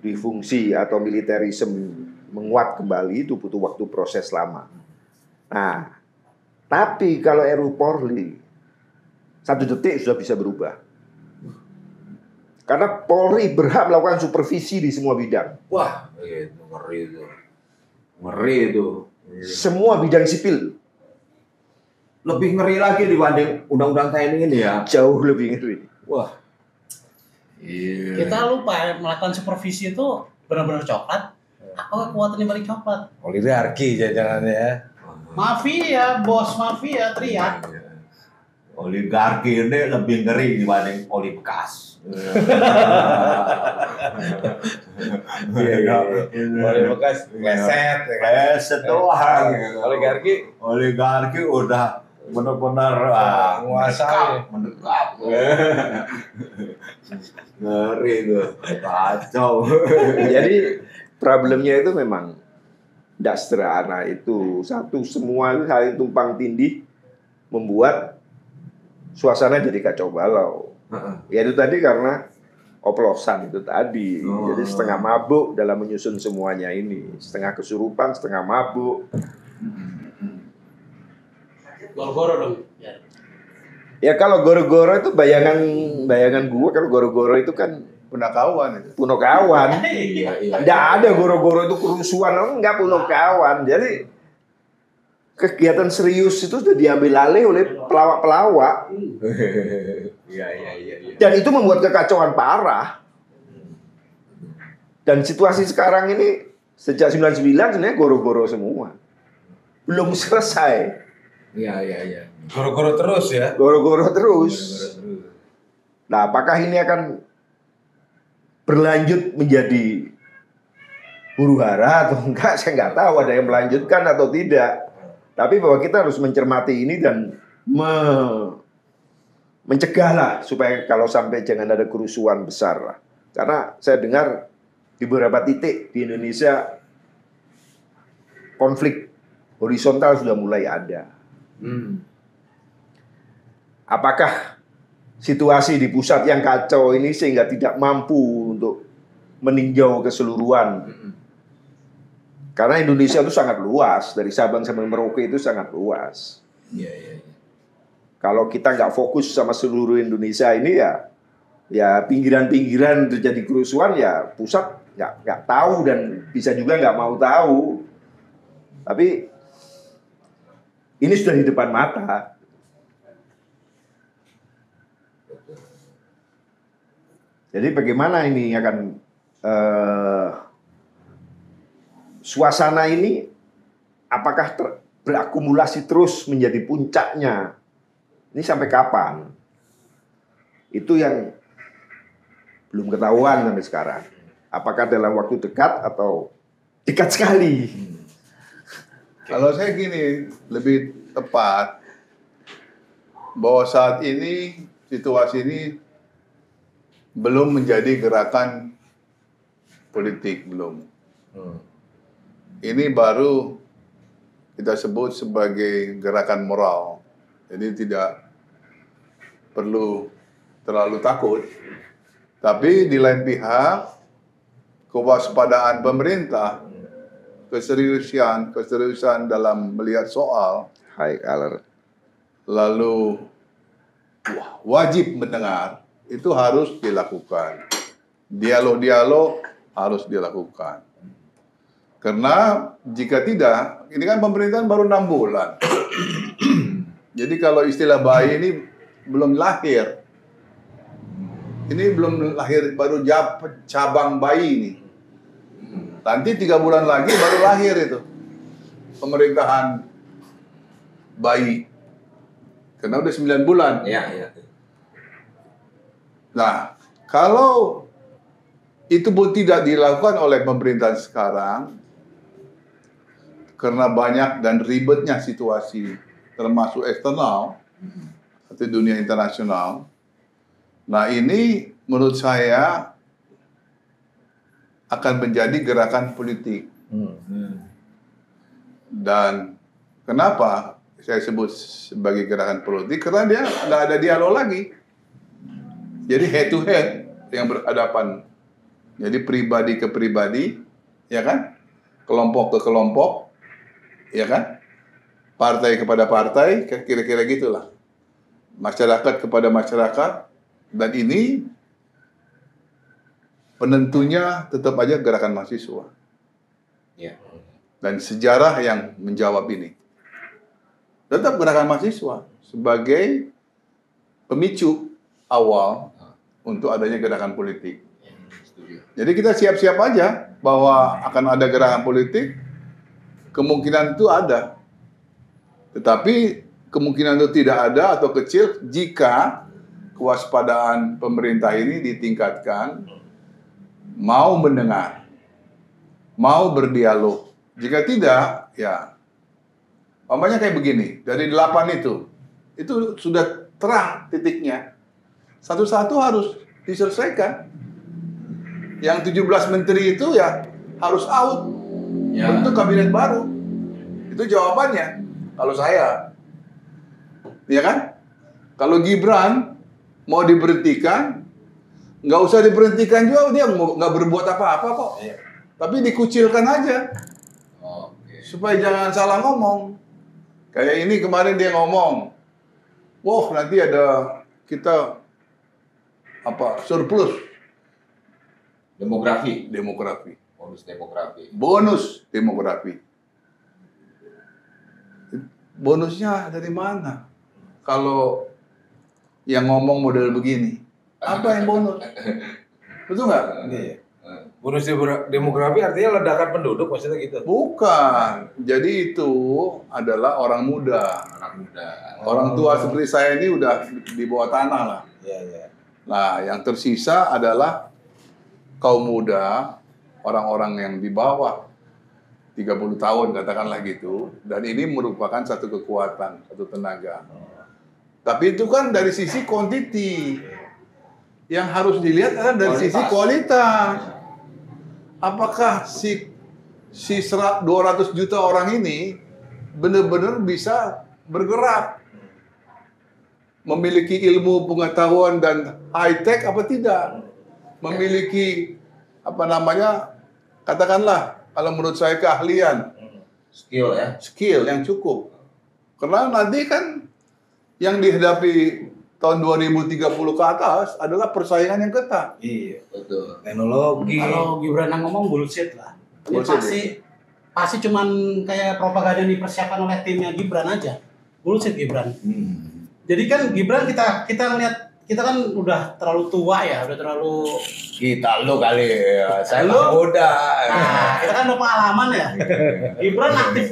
difungsi atau militerisme menguat kembali itu butuh waktu proses lama. Nah, tapi kalau RUU Polri 1 detik sudah bisa berubah. Karena Polri berhak melakukan supervisi di semua bidang. Wah, itu ngeri itu. Ngeri itu. Semua bidang sipil. Lebih ngeri lagi dibanding undang-undang TNI ini ya. Jauh lebih ngeri. Wah. Iya. Kita lupa ya, melakukan supervisi itu benar-benar coklat. Apa kekuatan di balik coklat? Oligarki jangan ya. Mafia, bos mafia teriak. Oligarki ini lebih ngeri dibanding oligarkas. Boleh bekas kleset ya kan? Kleset doang. Oligarki udah benar-benar menguasai. mendekap. Ngeri tuh, kacau. Jadi problemnya itu memang tidak sederhana itu. Satu, semua itu saling tumpang tindih membuat suasana jadi kacau balau. Ya itu tadi karena oplosan itu tadi. Jadi setengah mabuk dalam menyusun semuanya ini. Setengah kesurupan, setengah mabuk. Goro-goro dong. Ya kalau goro-goro itu bayangan gua kalau goro-goro itu kan Punakawan itu. punokawan. Iya. Tidak ada goro-goro itu kerusuhan, enggak punokawan. Jadi kegiatan serius itu sudah diambil alih oleh pelawak-pelawak. Iya. Dan itu membuat kekacauan parah. Dan situasi sekarang ini sejak 99 sebenarnya goro-goro semua. Belum selesai. Iya. Goro-goro terus ya. Goro-goro terus. Nah, apakah ini akan berlanjut menjadi huru-hara atau enggak? Saya nggak tahu ada yang melanjutkan atau tidak. Tapi bahwa kita harus mencermati ini dan mencegahlah supaya kalau sampai jangan ada kerusuhan besar lah. Karena saya dengar di beberapa titik di Indonesia konflik horizontal sudah mulai ada. Apakah situasi di pusat yang kacau ini sehingga tidak mampu untuk meninjau keseluruhan? Karena Indonesia itu sangat luas, dari Sabang sampai Merauke itu sangat luas. Iya. Kalau kita nggak fokus sama seluruh Indonesia ini ya pinggiran-pinggiran terjadi kerusuhan ya pusat nggak tahu dan bisa juga nggak mau tahu. Tapi ini sudah di depan mata. Jadi bagaimana ini akan suasana ini apakah berakumulasi terus menjadi puncaknya? Ini sampai kapan? Itu yang belum ketahuan sampai sekarang. Apakah dalam waktu dekat atau dekat sekali? Kalau saya gini, lebih tepat bahwa saat ini situasi ini belum menjadi gerakan politik, belum. Ini baru kita sebut sebagai gerakan moral. Jadi tidak perlu terlalu takut. Tapi di lain pihak, kewaspadaan pemerintah, keseriusan dalam melihat soal, High alert. lalu wajib mendengar, itu harus dilakukan. Dialog-dialog harus dilakukan. Karena jika tidak, ini kan pemerintahan baru 6 bulan. Jadi kalau istilah bayi ini belum lahir. Ini belum lahir, baru cabang bayi ini. Nanti 3 bulan lagi baru lahir itu. Pemerintahan bayi. Karena udah 9 bulan. Iya. Nah, kalau itu pun tidak dilakukan oleh pemerintahan sekarang, karena banyak dan ribetnya situasi, termasuk eksternal, atau dunia internasional. Nah, ini menurut saya akan menjadi gerakan politik. Dan kenapa saya sebut sebagai gerakan politik? Karena dia nggak ada dialog lagi. Jadi head to head yang berhadapan. Jadi pribadi ke pribadi, ya kan? Kelompok ke kelompok, ya kan? Partai kepada partai, kira-kira gitulah. Masyarakat kepada masyarakat, dan ini penentunya tetap aja gerakan mahasiswa. Ya. Dan sejarah yang menjawab ini. Tetap gerakan mahasiswa sebagai pemicu awal untuk adanya gerakan politik. Jadi kita siap-siap aja bahwa akan ada gerakan politik, kemungkinan itu ada. Tetapi kemungkinan itu tidak ada atau kecil jika kewaspadaan pemerintah ini ditingkatkan, mau mendengar, mau berdialog. Jika tidak, ya, umpamanya kayak begini, dari 8 itu sudah terang titiknya. Satu-satu harus diselesaikan. Yang 17 menteri itu ya harus out, bentuk kabinet baru. Itu jawabannya. Kalau saya, ya kan? Kalau Gibran mau diberhentikan, nggak usah diberhentikan juga, dia nggak berbuat apa-apa kok. Tapi dikucilkan aja, supaya jangan salah ngomong. Kayak ini kemarin dia ngomong, wah nanti ada kita surplus Demografi. Bonus demografi. Bonusnya dari mana? Kalau yang ngomong model begini, apa yang bonus? Betul nggak? Iya. Bonus demografi artinya ledakan penduduk, maksudnya gitu? Bukan. Jadi itu adalah orang muda. Orang tua seperti saya ini udah di bawah tanah lah. Iya. Nah, yang tersisa adalah kaum muda, orang-orang yang di bawah 30 tahun katakanlah gitu. Dan ini merupakan satu kekuatan, satu tenaga. Tapi itu kan dari sisi quantity. Yang harus dilihat adalah dari sisi kualitas. Apakah si 200 juta orang ini benar-benar bisa bergerak, memiliki ilmu pengetahuan dan high tech apa tidak, memiliki katakanlah kalau menurut saya keahlian, Skill ya. skill yang cukup. Karena nanti kan Yang dihadapi tahun 2030 ke atas adalah persaingan yang ketat. Iya. Betul. Teknologi. Kalau Gibran ngomong bullshit lah. Dia Bullshit, pasti cuman kayak propaganda yang dipersiapkan oleh timnya Gibran aja. Bullshit Gibran. Jadi kan Gibran kita ngeliat, kita kan udah terlalu tua ya, udah terlalu. Kita lu kali ya, saya Lu? masih muda. Nah, kita kan udah pengalaman ya. Gibran aktif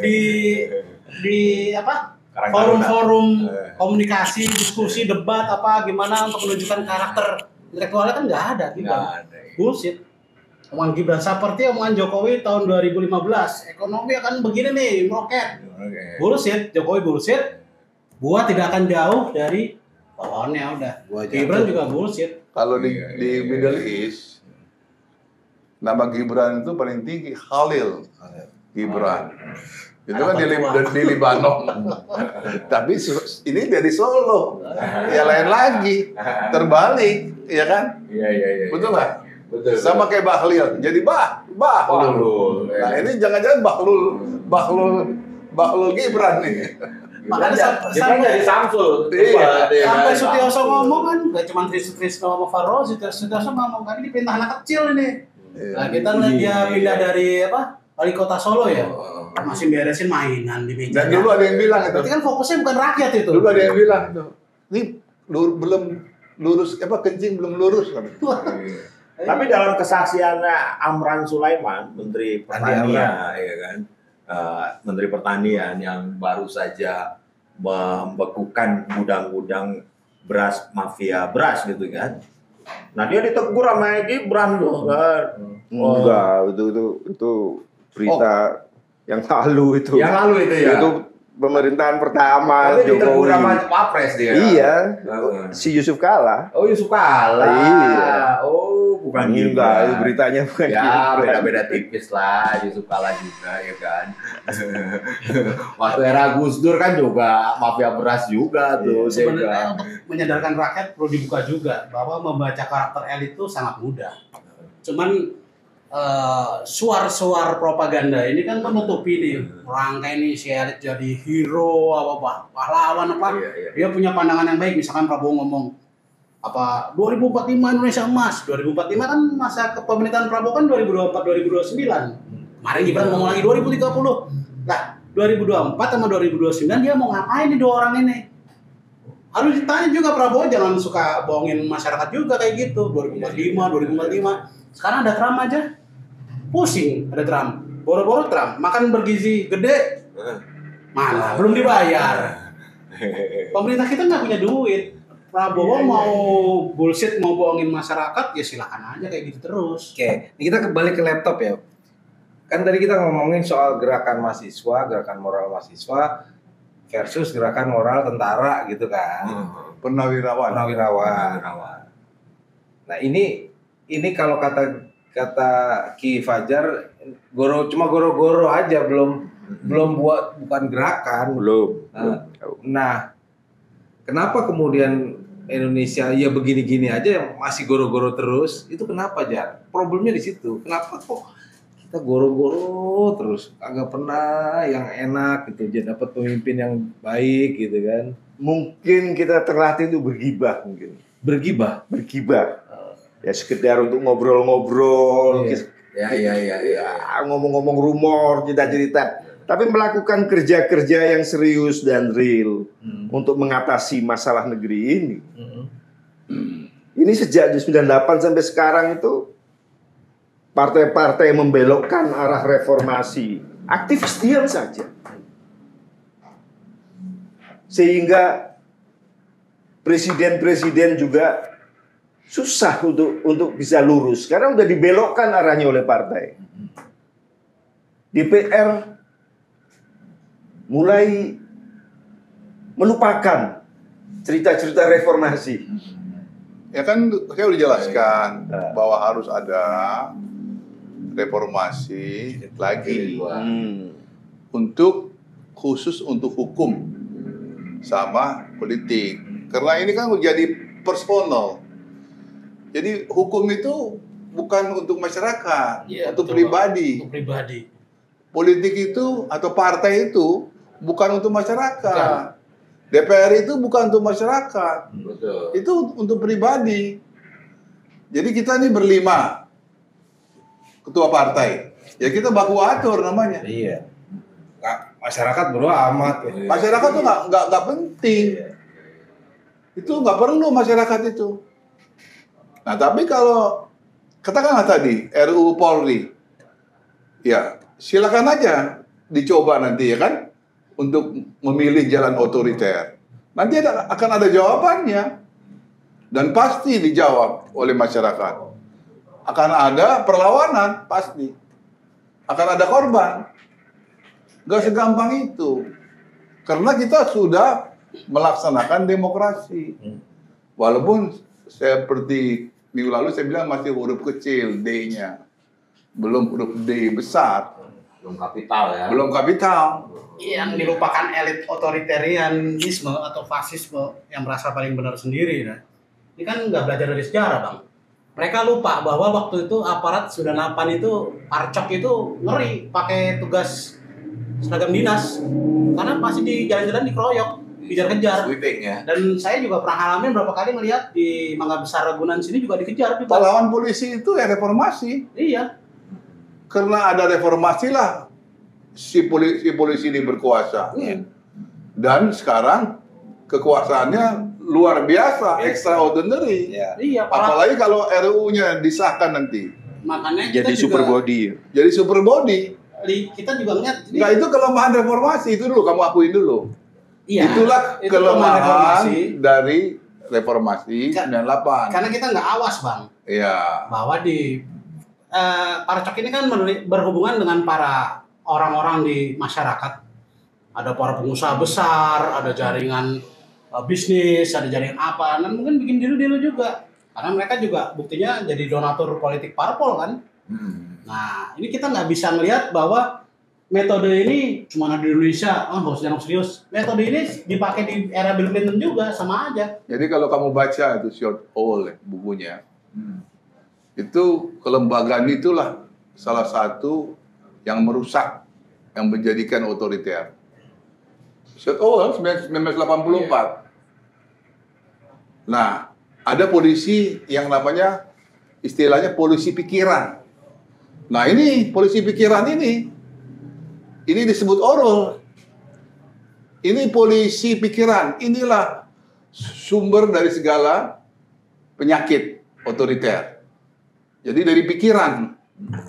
di apa? Forum-forum komunikasi, diskusi, debat apa gimana untuk menunjukkan karakter intelektualnya kan nggak ada Gibran. Nggak ada, ya. Bullshit. Omongan Gibran seperti omongan Jokowi tahun 2015. Ekonomi akan begini nih, meroket. Bullshit, Jokowi bullshit. Gua tidak akan jauh dari pohonnya udah. Gibran juga bullshit. Kalau di Middle East, nama Gibran itu paling tinggi, Khalil Gibran. Itu kan di Libanon. Tapi ini dari Solo. Ya lain lagi. Terbalik, ya kan? Iya. Betul nggak? Betul. Sama kayak Bahlil. Jadi Bahlul. Nah ini jangan-jangan Bahlul Gibran nih. Makanya Gibran jadi Samsul. Iya. sampai Sutioso ngomong kan, gak cuma Trisno sama Farozi, Sutioso ngomong kan ini perintah anak kecil ini. Nah kita ngeliat dia pindah dari apa? Wali kota Solo ya. Masih beresin mainan di meja. Dan dulu ada yang bilang itu. Berarti kan fokusnya bukan rakyat itu. Dulu ada yang bilang itu. Ini belum lurus, kencing belum lurus. Tapi dalam kesaksiannya Amran Sulaiman, Menteri Pertanian, ya kan, Menteri Pertanian yang baru saja membekukan gudang-gudang beras mafia beras gitu kan. Nah dia ditegur sama Gibran tuh kan. Enggak, itu berita yang lalu itu. Yang lalu itu ya. Itu pemerintahan pertama Tapi ditegur Jokowi. sama Wapres dia. Iya. Si Yusuf Kala. Oh Yusuf Kala. Iya. Oh bukan Enggak, Gibran. itu beritanya bukan Ya Gibran. beda-beda tipis lah, Yusuf Kala juga ya kan. Waktu era Gus Dur kan juga mafia beras juga tuh. Sebenarnya untuk menyadarkan rakyat perlu dibuka juga bahwa membaca karakter elit itu sangat mudah. Cuman suar-suar propaganda ini kan menutupi nih rangkai ini si elit jadi hero apa pahlawan apa. Iya. Dia punya pandangan yang baik, misalkan Prabowo ngomong apa 2045 Indonesia emas. 2045 kan masa kepemerintahan Prabowo kan 2024 2029. Kemarin Gibran ngomong lagi 2030. Nah, 2024 sama 2029 dia mau ngapain nih dua orang ini? Harus ditanya juga Prabowo, jangan suka bohongin masyarakat juga kayak gitu. 2045 sekarang ada Trump aja. Pusing ada Trump. Boro-boro Trump makan bergizi gede. Mana? Belum dibayar. Pemerintah kita nggak punya duit. Prabowo mau bullshit, mau bohongin masyarakat, ya silakan aja kayak gitu terus. Oke, ini kita kembali ke laptop ya. Kan tadi kita ngomongin soal gerakan mahasiswa, gerakan moral mahasiswa versus gerakan moral tentara gitu kan. Purnawirawan. Nah ini kalau kata Ki Fajar cuma goro-goro aja, belum bukan gerakan. Belum. Nah, kenapa kemudian Indonesia ya begini-gini aja yang masih goro-goro terus? Itu kenapa, Jar? Problemnya di situ. Kenapa kok kita goro-goro terus? Agak pernah yang enak gitu, jadi dapat pemimpin yang baik gitu kan. Mungkin kita terlatih untuk bergibah mungkin. Bergibah. Ya sekedar untuk ngobrol-ngobrol, Iya. ngomong-ngomong rumor, cerita-cerita. Tapi melakukan kerja-kerja yang serius dan real untuk mengatasi masalah negeri ini. Ini sejak 98 sampai sekarang itu partai-partai yang membelokkan arah reformasi, aktivis diam saja. Sehingga presiden-presiden juga susah untuk bisa lurus karena udah dibelokkan arahnya oleh partai. DPR mulai melupakan cerita-cerita reformasi. Ya kan saya udah jelaskan bahwa harus ada reformasi lagi khusus untuk hukum sama politik. Karena ini kan menjadi personal. Jadi hukum itu bukan untuk masyarakat, untuk pribadi. Untuk pribadi. Politik itu atau partai itu bukan untuk masyarakat. DPR itu bukan untuk masyarakat, Betul. itu untuk pribadi. Jadi kita ini berlima ketua partai, ya kita baku atur namanya. Iya. Masyarakat bodo amat. Masyarakat tuh nggak penting, itu nggak perlu masyarakat itu. Nah tapi kalau katakanlah tadi RUU Polri, ya silakan aja dicoba nanti ya kan, untuk memilih jalan otoriter. Nanti akan ada jawabannya. Dan pasti dijawab oleh masyarakat. Akan ada perlawanan, pasti. Akan ada korban. Gak segampang itu. Karena kita sudah melaksanakan demokrasi. Walaupun seperti minggu lalu saya bilang masih huruf kecil D-nya. Belum huruf D besar. Belum kapital ya. Belum kapital. Yang dilupakan elit otoritarianisme atau fasisme yang merasa paling benar sendiri. Nah. Ini kan nggak belajar dari sejarah, Bang. Mereka lupa bahwa waktu itu aparat 98 itu, Parcok itu ngeri pakai tugas seragam dinas. Karena masih di jalan-jalan dikeroyok, dikejar-kejar. Sweeping ya. Dan saya juga pernah ngalamin berapa kali melihat di Mangga Besar Ragunan sini juga dikejar juga. Pahlawan polisi itu ya reformasi. Iya. Karena ada reformasi lah si polisi ini berkuasa. Dan sekarang kekuasaannya luar biasa, extraordinary. Iya, Apalagi kalau RUU-nya disahkan nanti. Makanya kita Jadi juga, super body. Jadi super body. kita juga ngeliat Nah itu kelemahan reformasi, itu dulu kamu akuin dulu. iya, Itulah itu kelemahan reformasi. dari reformasi 98. Karena kita nggak awas, Bang, Iya. bahwa di Parcok ini kan berhubungan dengan para orang-orang di masyarakat. Ada para pengusaha besar, ada jaringan bisnis, ada jaringan apa, dan mungkin bikin deal-deal juga. Karena mereka juga buktinya jadi donatur politik parpol kan. Nah, ini kita nggak bisa melihat bahwa metode ini cuma ada di Indonesia, nggak usah jangan serius. Metode ini dipakai di era Bill Clinton juga, sama aja. Jadi kalau kamu baca itu short all bukunya, itu kelembagaan itulah salah satu yang merusak, yang menjadikan otoriter. Short all 1984. Nah, ada polisi yang namanya istilahnya polisi pikiran. Nah, ini polisi pikiran ini disebut Orwell. Ini polisi pikiran, inilah sumber dari segala penyakit otoriter. Jadi dari pikiran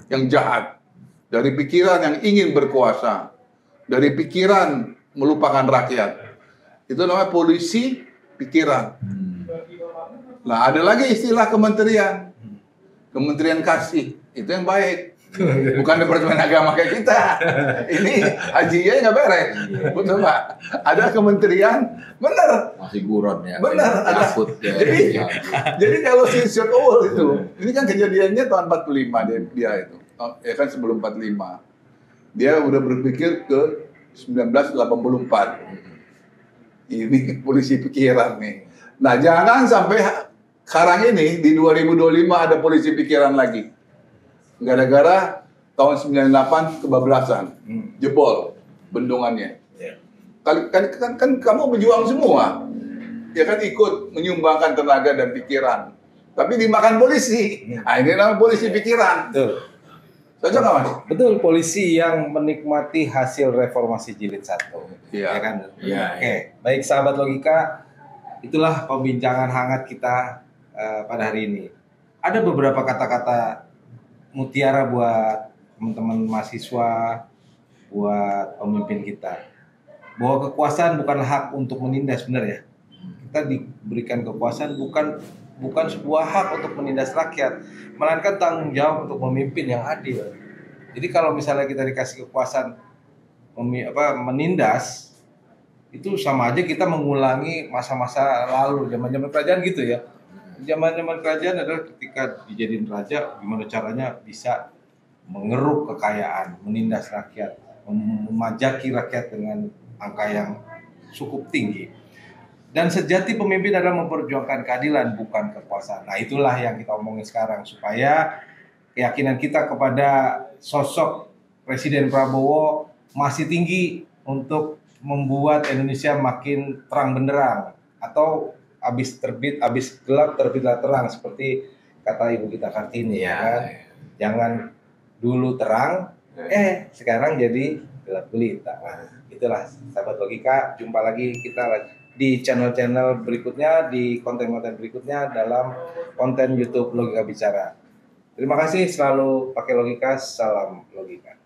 yang jahat, dari pikiran yang ingin berkuasa, dari pikiran melupakan rakyat. Itu namanya polisi pikiran. Nah, ada lagi istilah kementerian. Kementerian kasih. Itu yang baik. Bukan Departemen Agama kayak kita. Ini hajinya nggak beres. Betul, Pak? Ada kementerian, benar. Masih buron ya. Benar, ada. Takut ya. Jadi kalau si Short Owl itu, ini kan kejadiannya tahun 45 dia itu. Oh, ya kan sebelum 45. Dia udah berpikir ke 1984. Ini polisi pikiran nih. Nah, jangan sampai sekarang ini di 2025 ada polisi pikiran lagi. Gara-gara tahun 98 kebablasan, jebol bendungannya. Kan kamu berjuang semua. Ya kan ikut menyumbangkan tenaga dan pikiran. Tapi dimakan polisi. Nah, ini namanya polisi pikiran. Betul. Cocok nggak, Mas? Betul, polisi yang menikmati hasil reformasi jilid 1. Iya. Ya kan? Iya. Oke, baik sahabat logika, itulah pembincangan hangat kita pada hari ini. Ada beberapa kata-kata mutiara buat teman-teman mahasiswa, buat pemimpin kita. Bahwa kekuasaan bukan hak untuk menindas, benar ya? Kita diberikan kekuasaan bukan sebuah hak untuk menindas rakyat, melainkan tanggung jawab untuk memimpin yang adil. Jadi kalau misalnya kita dikasih kekuasaan menindas, itu sama aja kita mengulangi masa-masa lalu, zaman-zaman kerajaan gitu ya. Zaman-zaman kerajaan adalah ketika dijadiin raja, gimana caranya bisa mengeruk kekayaan, menindas rakyat, memajaki rakyat dengan angka yang cukup tinggi. Dan sejati pemimpin adalah memperjuangkan keadilan, bukan kekuasaan. Nah, itulah yang kita omongin sekarang, supaya keyakinan kita kepada sosok Presiden Prabowo masih tinggi untuk membuat Indonesia makin terang benderang, atau habis terbit, habis gelap terbitlah terang, seperti kata Ibu kita Kartini, ya kan? Jangan dulu terang, sekarang jadi gelap gulita. Nah, itulah sahabat logika. Jumpa lagi kita di channel-channel berikutnya, di konten-konten berikutnya dalam konten YouTube Logika Bicara. Terima kasih, selalu pakai logika, salam logika.